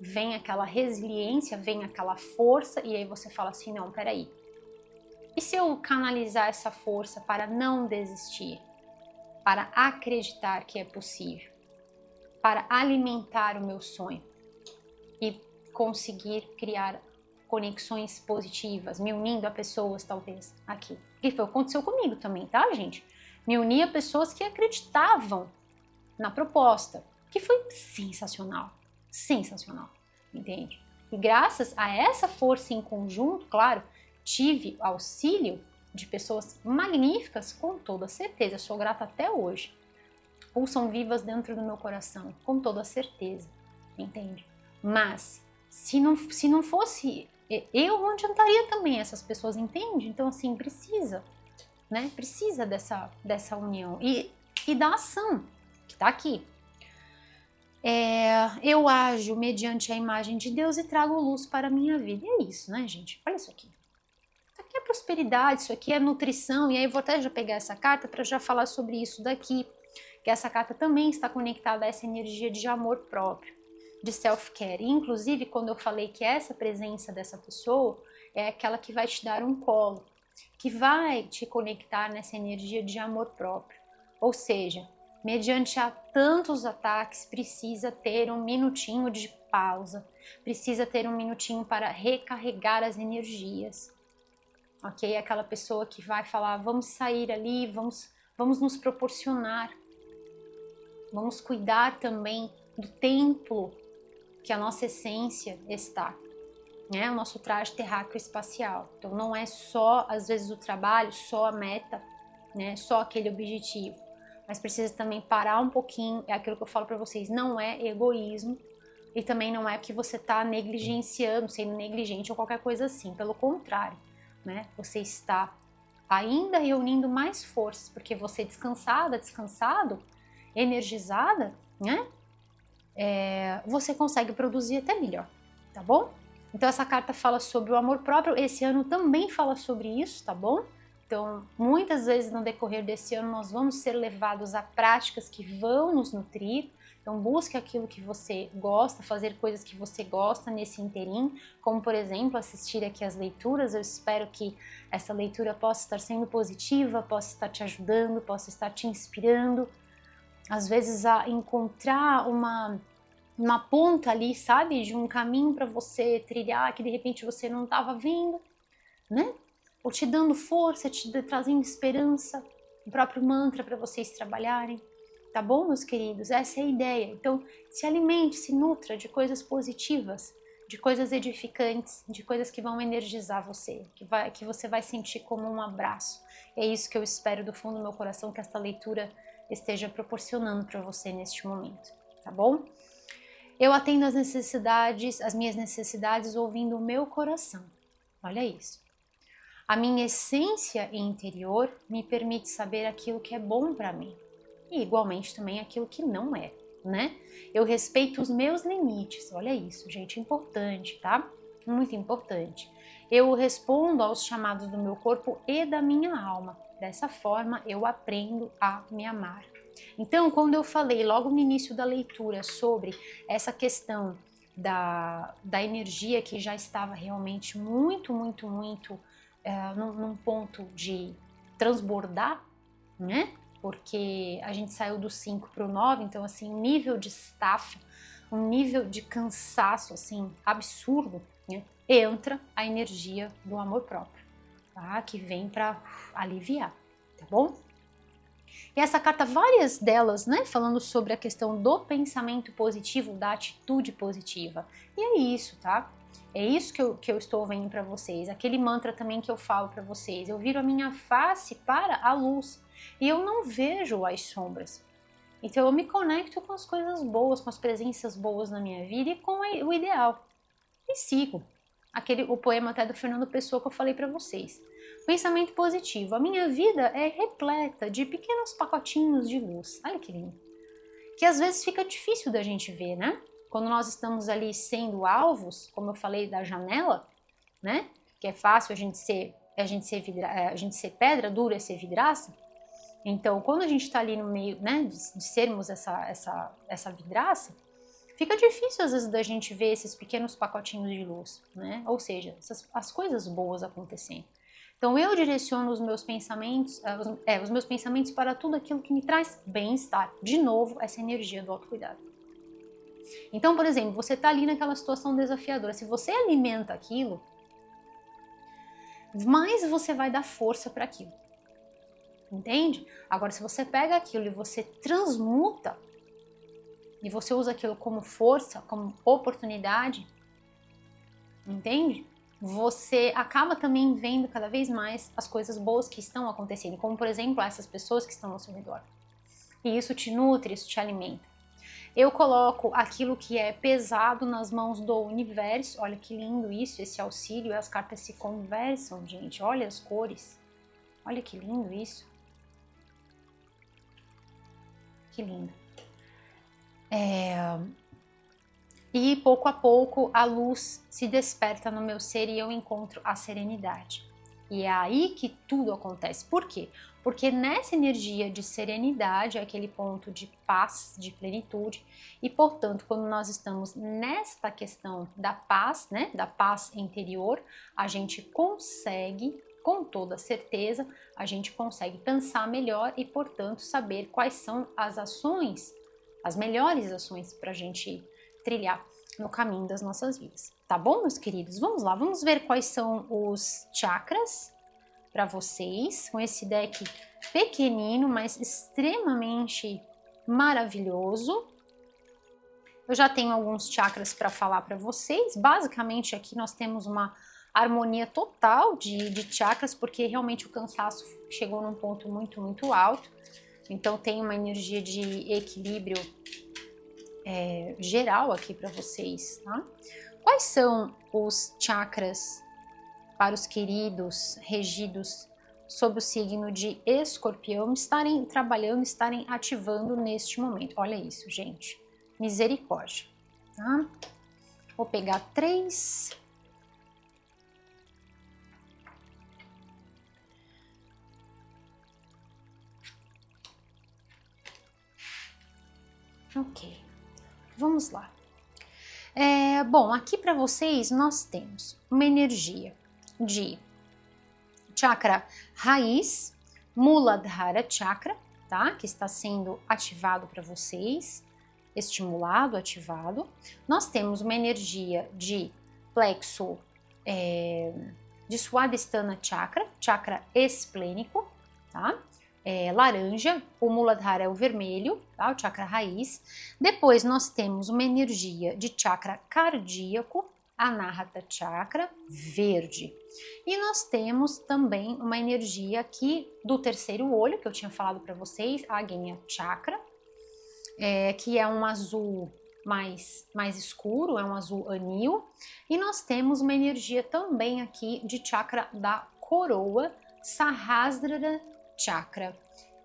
vem aquela resiliência, vem aquela força, e aí você fala assim, não, peraí, e se eu canalizar essa força para não desistir, para acreditar que é possível, para alimentar o meu sonho e conseguir criar conexões positivas, me unindo a pessoas talvez aqui. E foi o que aconteceu comigo também, tá, gente? Me uni a pessoas que acreditavam na proposta, que foi sensacional, sensacional, entende? E graças a essa força em conjunto, claro, tive auxílio de pessoas magníficas, com toda certeza, eu sou grata até hoje. Pulsam vivas dentro do meu coração, com toda certeza, entende? Mas, se não fosse eu, não adiantaria também essas pessoas, entende? Então, assim, precisa, né? Precisa dessa união e da ação, que tá aqui. Eu ajo mediante a imagem de Deus e trago luz para a minha vida. E é isso, né, gente? Olha isso aqui. Isso aqui é prosperidade, isso aqui é nutrição. E aí eu vou até já pegar essa carta para já falar sobre isso daqui. Que essa carta também está conectada a essa energia de amor próprio, de self-care. Inclusive, quando eu falei que essa presença dessa pessoa é aquela que vai te dar um colo, que vai te conectar nessa energia de amor próprio. Ou seja, mediante a tantos ataques, precisa ter um minutinho de pausa, precisa ter um minutinho para recarregar as energias, ok? Aquela pessoa que vai falar, vamos sair ali, vamos nos proporcionar, vamos cuidar também do templo que a nossa essência está, né? O nosso traje terráqueo espacial. Então não é só, às vezes, o trabalho, só a meta, né? Só aquele objetivo. Mas precisa também parar um pouquinho, é aquilo que eu falo para vocês, não é egoísmo e também não é que você está negligenciando, sendo negligente ou qualquer coisa assim, pelo contrário, né? Você está ainda reunindo mais forças, porque você descansada, descansado, energizada, né? Você consegue produzir até melhor, tá bom? Então essa carta fala sobre o amor próprio, esse ano também fala sobre isso, tá bom? Então, muitas vezes no decorrer desse ano nós vamos ser levados a práticas que vão nos nutrir. Então, busque aquilo que você gosta, fazer coisas que você gosta nesse interim, como, por exemplo, assistir aqui as leituras. Eu espero que essa leitura possa estar sendo positiva, possa estar te ajudando, possa estar te inspirando, às vezes a encontrar uma ponta ali, sabe, de um caminho para você trilhar que de repente você não estava vendo, né? Ou te dando força, trazendo esperança, o próprio mantra para vocês trabalharem, tá bom, meus queridos? Essa é a ideia. Então, se alimente, se nutra de coisas positivas, de coisas edificantes, de coisas que vão energizar você, que você vai sentir como um abraço. É isso que eu espero do fundo do meu coração que esta leitura esteja proporcionando para você neste momento, tá bom? Eu atendo as necessidades, as minhas necessidades ouvindo o meu coração. Olha isso. A minha essência interior me permite saber aquilo que é bom para mim e igualmente também aquilo que não é, né? Eu respeito os meus limites. Olha isso, gente, importante, tá? Muito importante. Eu respondo aos chamados do meu corpo e da minha alma. Dessa forma, eu aprendo a me amar. Então, quando eu falei logo no início da leitura sobre essa questão da energia que já estava realmente muito num ponto de transbordar, né? Porque a gente saiu do 5 para o 9, então assim, um nível de estafa, um nível de cansaço assim absurdo, né? Entra a energia do amor próprio. tá? Que vem para aliviar, tá bom? E essa carta, várias delas, né, falando sobre a questão do pensamento positivo, da atitude positiva. E é isso, tá? É isso que eu estou vendo para vocês. Aquele mantra também que eu falo para vocês. Eu viro a minha face para a luz e eu não vejo as sombras. Então eu me conecto com as coisas boas, com as presenças boas na minha vida e com o ideal. E sigo. O poema até do Fernando Pessoa que eu falei para vocês. Pensamento positivo. A minha vida é repleta de pequenos pacotinhos de luz. Olha que lindo. Que às vezes fica difícil da gente ver, né? Quando nós estamos ali sendo alvos, como eu falei da janela, né? Que é fácil a gente ser pedra, dura é ser vidraça. Então, quando a gente está ali no meio, né, de sermos essa vidraça, fica difícil às vezes da gente ver esses pequenos pacotinhos de luz, né? Ou seja, as coisas boas acontecendo. Então eu direciono os meus pensamentos para tudo aquilo que me traz bem-estar. De novo, essa energia do autocuidado. Então, por exemplo, você está ali naquela situação desafiadora. Se você alimenta aquilo, mais você vai dar força para aquilo. Entende? Agora, se você pega aquilo e você transmuta, e você usa aquilo como força, como oportunidade, entende? Você acaba também vendo cada vez mais as coisas boas que estão acontecendo, como por exemplo essas pessoas que estão ao seu redor. E isso te nutre, isso te alimenta. Eu coloco aquilo que é pesado nas mãos do universo. Olha que lindo isso, esse auxílio, as cartas se conversam, gente. Olha as cores. Olha que lindo isso. Que lindo. E pouco a pouco a luz se desperta no meu ser e eu encontro a serenidade. E é aí que tudo acontece. Por quê? Porque nessa energia de serenidade é aquele ponto de paz, de plenitude, e portanto, quando nós estamos nesta questão da paz, né, da paz interior, a gente consegue, com toda certeza, a gente consegue pensar melhor e, portanto, saber quais são as ações, as melhores ações para a gente trilhar no caminho das nossas vidas. Tá bom, meus queridos? Vamos lá, vamos ver quais são os chakras para vocês, com esse deck pequenino, mas extremamente maravilhoso. Eu já tenho alguns chakras para falar para vocês. Basicamente, aqui nós temos uma harmonia total de chakras, porque realmente o cansaço chegou num ponto muito, muito alto. Então, tem uma energia de equilíbrio geral aqui para vocês, tá? Quais são os chakras para os queridos regidos sob o signo de Escorpião estarem trabalhando, estarem ativando neste momento? Olha isso, gente. Misericórdia, tá? Vou pegar 3. Ok, vamos lá. Bom, aqui para vocês nós temos uma energia de chakra raiz, Muladhara Chakra, tá? Que está sendo ativado para vocês, estimulado, ativado. Nós temos uma energia de plexo de Swadhisthana Chakra, chakra esplênico, tá? Laranja, o Muladhara é o vermelho, tá? O chakra raiz. Depois nós temos uma energia de chakra cardíaco, Anahata Chakra, verde. E nós temos também uma energia aqui do terceiro olho, que eu tinha falado para vocês, Agnya Chakra, que é um azul mais escuro, é um azul anil. E nós temos uma energia também aqui de chakra da coroa, Sahasrara Chakra,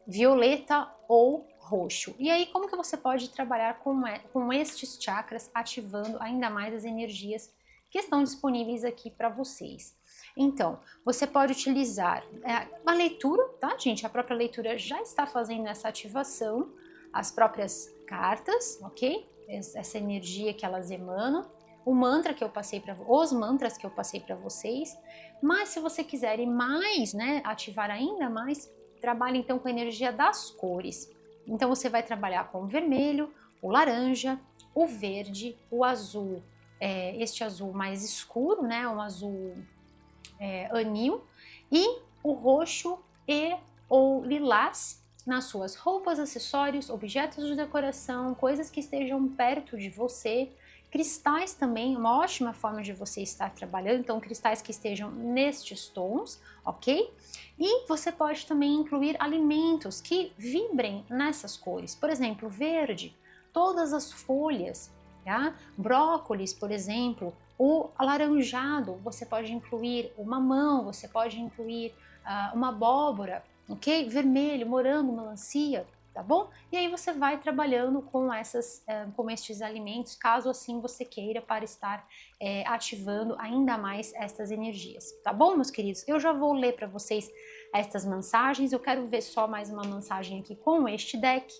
violeta ou roxo. E aí, como que você pode trabalhar com estes chakras, ativando ainda mais as energias que estão disponíveis aqui para vocês? Então, você pode utilizar uma leitura, tá, gente? A própria leitura já está fazendo essa ativação, as próprias cartas, ok? Essa energia que elas emanam, o mantra que eu passei os mantras que eu passei para vocês. Mas se você quiser ir mais, né, ativar ainda mais, trabalhe então com a energia das cores. Então você vai trabalhar com o vermelho, o laranja, o verde, o azul, este azul mais escuro, né, um azul anil, E o roxo e ou lilás nas suas roupas, acessórios, objetos de decoração, coisas que estejam perto de você. Cristais também, uma ótima forma de você estar trabalhando, então cristais que estejam nestes tons, ok? E você pode também incluir alimentos que vibrem nessas cores, por exemplo, verde, todas as folhas, tá? Brócolis, por exemplo, o alaranjado, você pode incluir o mamão, você pode incluir uma abóbora, ok? Vermelho, morango, melancia, tá bom? E aí você vai trabalhando com com estes alimentos, caso assim você queira, para estar ativando ainda mais estas energias, tá bom, meus queridos? Eu já vou ler para vocês estas mensagens, eu quero ver só mais uma mensagem aqui com este deck,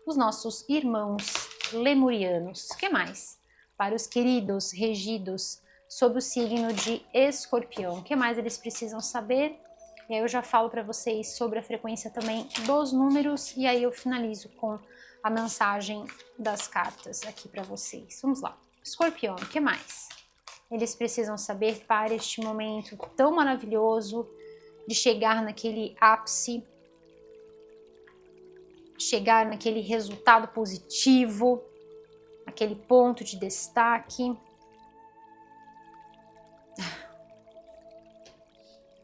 os nossos irmãos lemurianos. O que mais? Para os queridos regidos sob o signo de Escorpião, o que mais eles precisam saber? E aí eu já falo para vocês sobre a frequência também dos números e aí eu finalizo com a mensagem das cartas aqui para vocês. Vamos lá. Escorpião, o que mais? Eles precisam saber para este momento tão maravilhoso de chegar naquele ápice, chegar naquele resultado positivo, aquele ponto de destaque.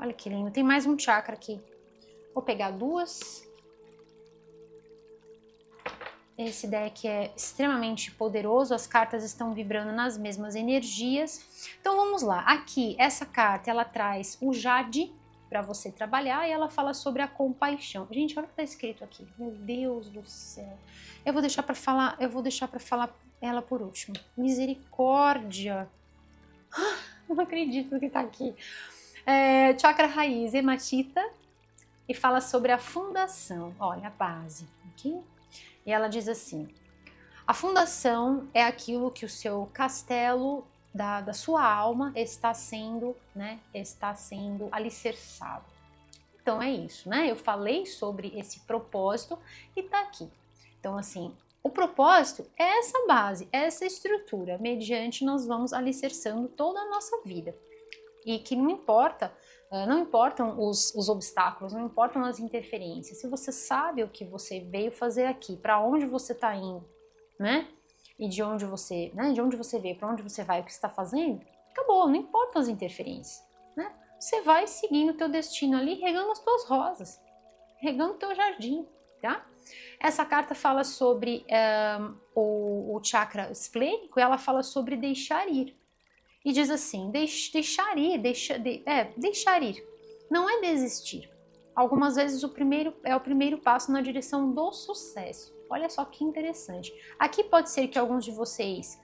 Olha que lindo, tem mais um chakra aqui. Vou pegar duas. Esse deck é extremamente poderoso, as cartas estão vibrando nas mesmas energias. Então vamos lá, aqui essa carta ela traz o Jade para você trabalhar e ela fala sobre a compaixão. Gente, olha o que tá escrito aqui. Meu Deus do céu. Eu vou deixar para falar ela por último. Misericórdia. Não acredito que tá aqui. Chakra raiz, hematita, e fala sobre a fundação. Olha, a base, ok? E ela diz assim: a fundação é aquilo que o seu castelo da sua alma está sendo, né? Está sendo alicerçado. Então é isso, né? Eu falei sobre esse propósito e tá aqui. Então, assim, o propósito é essa base, essa estrutura, mediante nós vamos alicerçando toda a nossa vida. E que não importa, não importam os obstáculos, não importam as interferências. Se você sabe o que você veio fazer aqui, para onde você está indo, né? E de onde você, né? De onde você veio, para onde você vai, o que você está fazendo, acabou, não importam as interferências, né? Você vai seguindo o teu destino ali, regando as tuas rosas, regando o teu jardim, tá? Essa carta fala sobre o chakra esplênico e ela fala sobre deixar ir. E diz assim, deixar ir, deixar ir, não é desistir. Algumas vezes o primeiro passo na direção do sucesso. Olha só que interessante. Aqui pode ser que alguns de vocês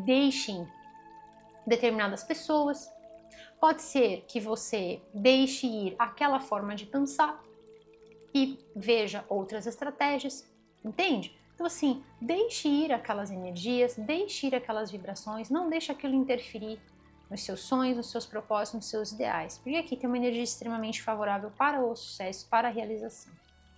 deixem determinadas pessoas, pode ser que você deixe ir aquela forma de pensar e veja outras estratégias, entende? Então assim, deixe ir aquelas energias, deixe ir aquelas vibrações, não deixe aquilo interferir nos seus sonhos, nos seus propósitos, nos seus ideais. Porque aqui tem uma energia extremamente favorável para o sucesso, para a realização,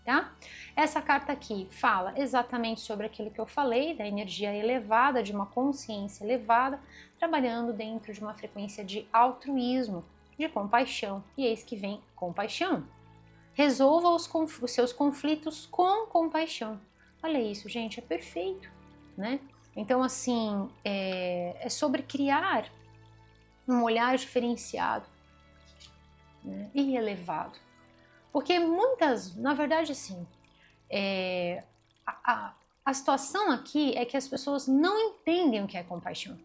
tá? Essa carta aqui fala exatamente sobre aquilo que eu falei, da energia elevada, de uma consciência elevada, trabalhando dentro de uma frequência de altruísmo, de compaixão. E eis que vem compaixão. Resolva os seus conflitos com compaixão. Olha isso, gente, é perfeito, né? Então, assim, é sobre criar um olhar diferenciado, né, e elevado. Porque na verdade, assim, a situação aqui é que as pessoas não entendem o que é compaixão.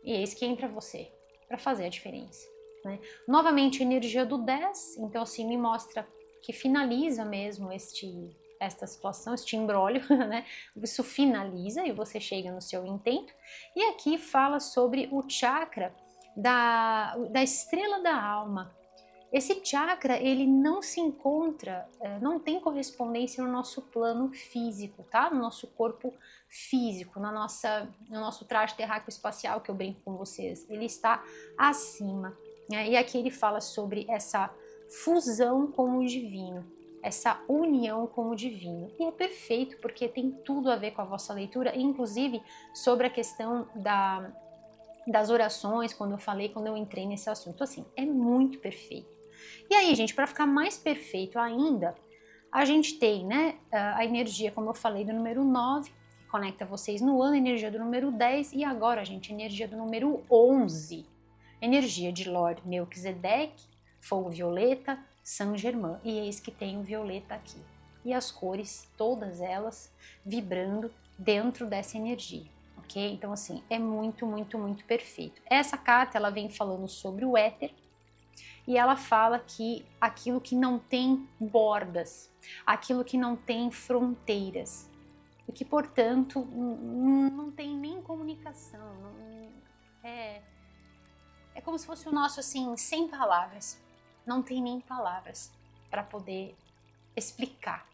E é isso que entra você, para fazer a diferença. Né? Novamente, a energia do 10, então assim, me mostra que finaliza mesmo esta situação, este imbróglio, né? Isso finaliza e você chega no seu intento. E aqui fala sobre o chakra da estrela da alma. Esse chakra, ele não se encontra, não tem correspondência no nosso plano físico, tá? No nosso corpo físico, no nosso traje terráqueo espacial que eu brinco com vocês. Ele está acima. E aqui ele fala sobre essa fusão com o divino, essa união com o divino. E é perfeito porque tem tudo a ver com a vossa leitura, inclusive sobre a questão das orações, quando eu entrei nesse assunto. Assim, é muito perfeito. E aí, gente, para ficar mais perfeito ainda, a gente tem, né, a energia, como eu falei, do número 9, que conecta vocês no ano, a energia do número 10, e agora, gente, a energia do número 11, energia de Lord Melquisedeque, fogo violeta, Saint Germain, e eis que tem o violeta aqui. E as cores, todas elas, vibrando dentro dessa energia, ok? Então, assim, é muito, muito, muito perfeito. Essa carta, ela vem falando sobre o éter, e ela fala que aquilo que não tem bordas, aquilo que não tem fronteiras, e que, portanto, não tem nem comunicação, é como se fosse o nosso, assim, sem palavras, não tem nem palavras para poder explicar,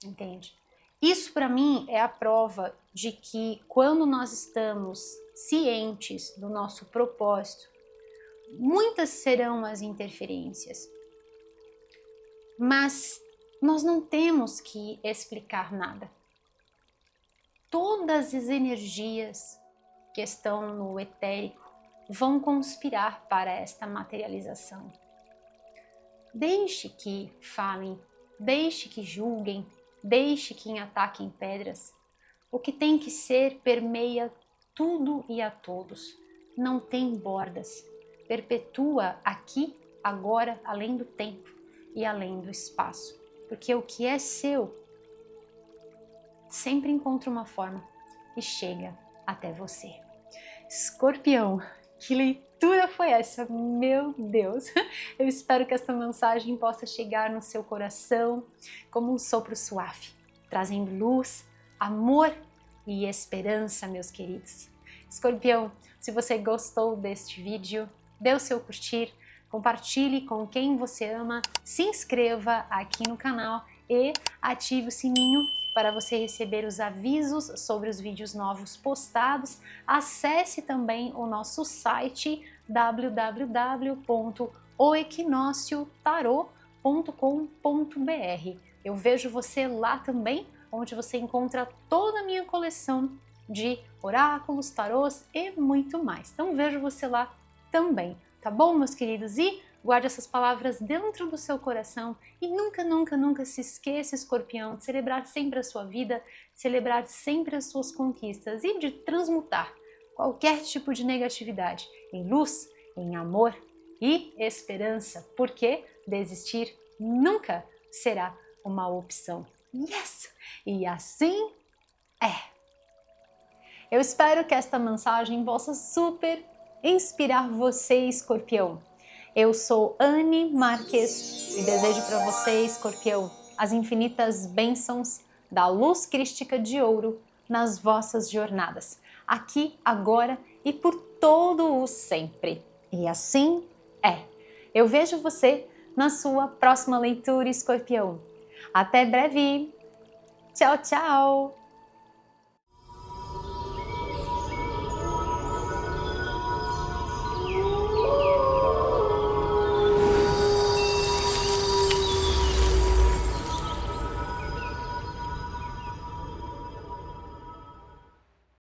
entende? Isso, para mim, é a prova de que quando nós estamos cientes do nosso propósito, muitas serão as interferências, mas nós não temos que explicar nada. Todas as energias que estão no etérico vão conspirar para esta materialização. Deixe que falem, deixe que julguem, deixe que ataquem pedras. O que tem que ser permeia tudo e a todos. Não tem bordas. Perpetua aqui, agora, além do tempo e além do espaço. Porque o que é seu sempre encontra uma forma e chega até você. Escorpião, que leitura foi essa? Meu Deus! Eu espero que esta mensagem possa chegar no seu coração como um sopro suave, trazendo luz, amor e esperança, meus queridos. Escorpião, se você gostou deste vídeo, dê o seu curtir, compartilhe com quem você ama, se inscreva aqui no canal e ative o sininho para você receber os avisos sobre os vídeos novos postados. Acesse também o nosso site www.oequinociotarot.com.br. Eu vejo você lá também, onde você encontra toda a minha coleção de oráculos, tarôs e muito mais. Então vejo você lá também, tá bom, meus queridos? E guarde essas palavras dentro do seu coração e nunca, nunca, nunca se esqueça, Escorpião, de celebrar sempre a sua vida, celebrar sempre as suas conquistas e de transmutar qualquer tipo de negatividade em luz, em amor e esperança, porque desistir nunca será uma opção. Yes! E assim é! Eu espero que esta mensagem possa super inspirar você, Escorpião. Eu sou Anne Marques e desejo para você, Escorpião, as infinitas bênçãos da luz crística de ouro nas vossas jornadas, aqui, agora e por todo o sempre. E assim é. Eu vejo você na sua próxima leitura, Escorpião. Até breve! Tchau, tchau!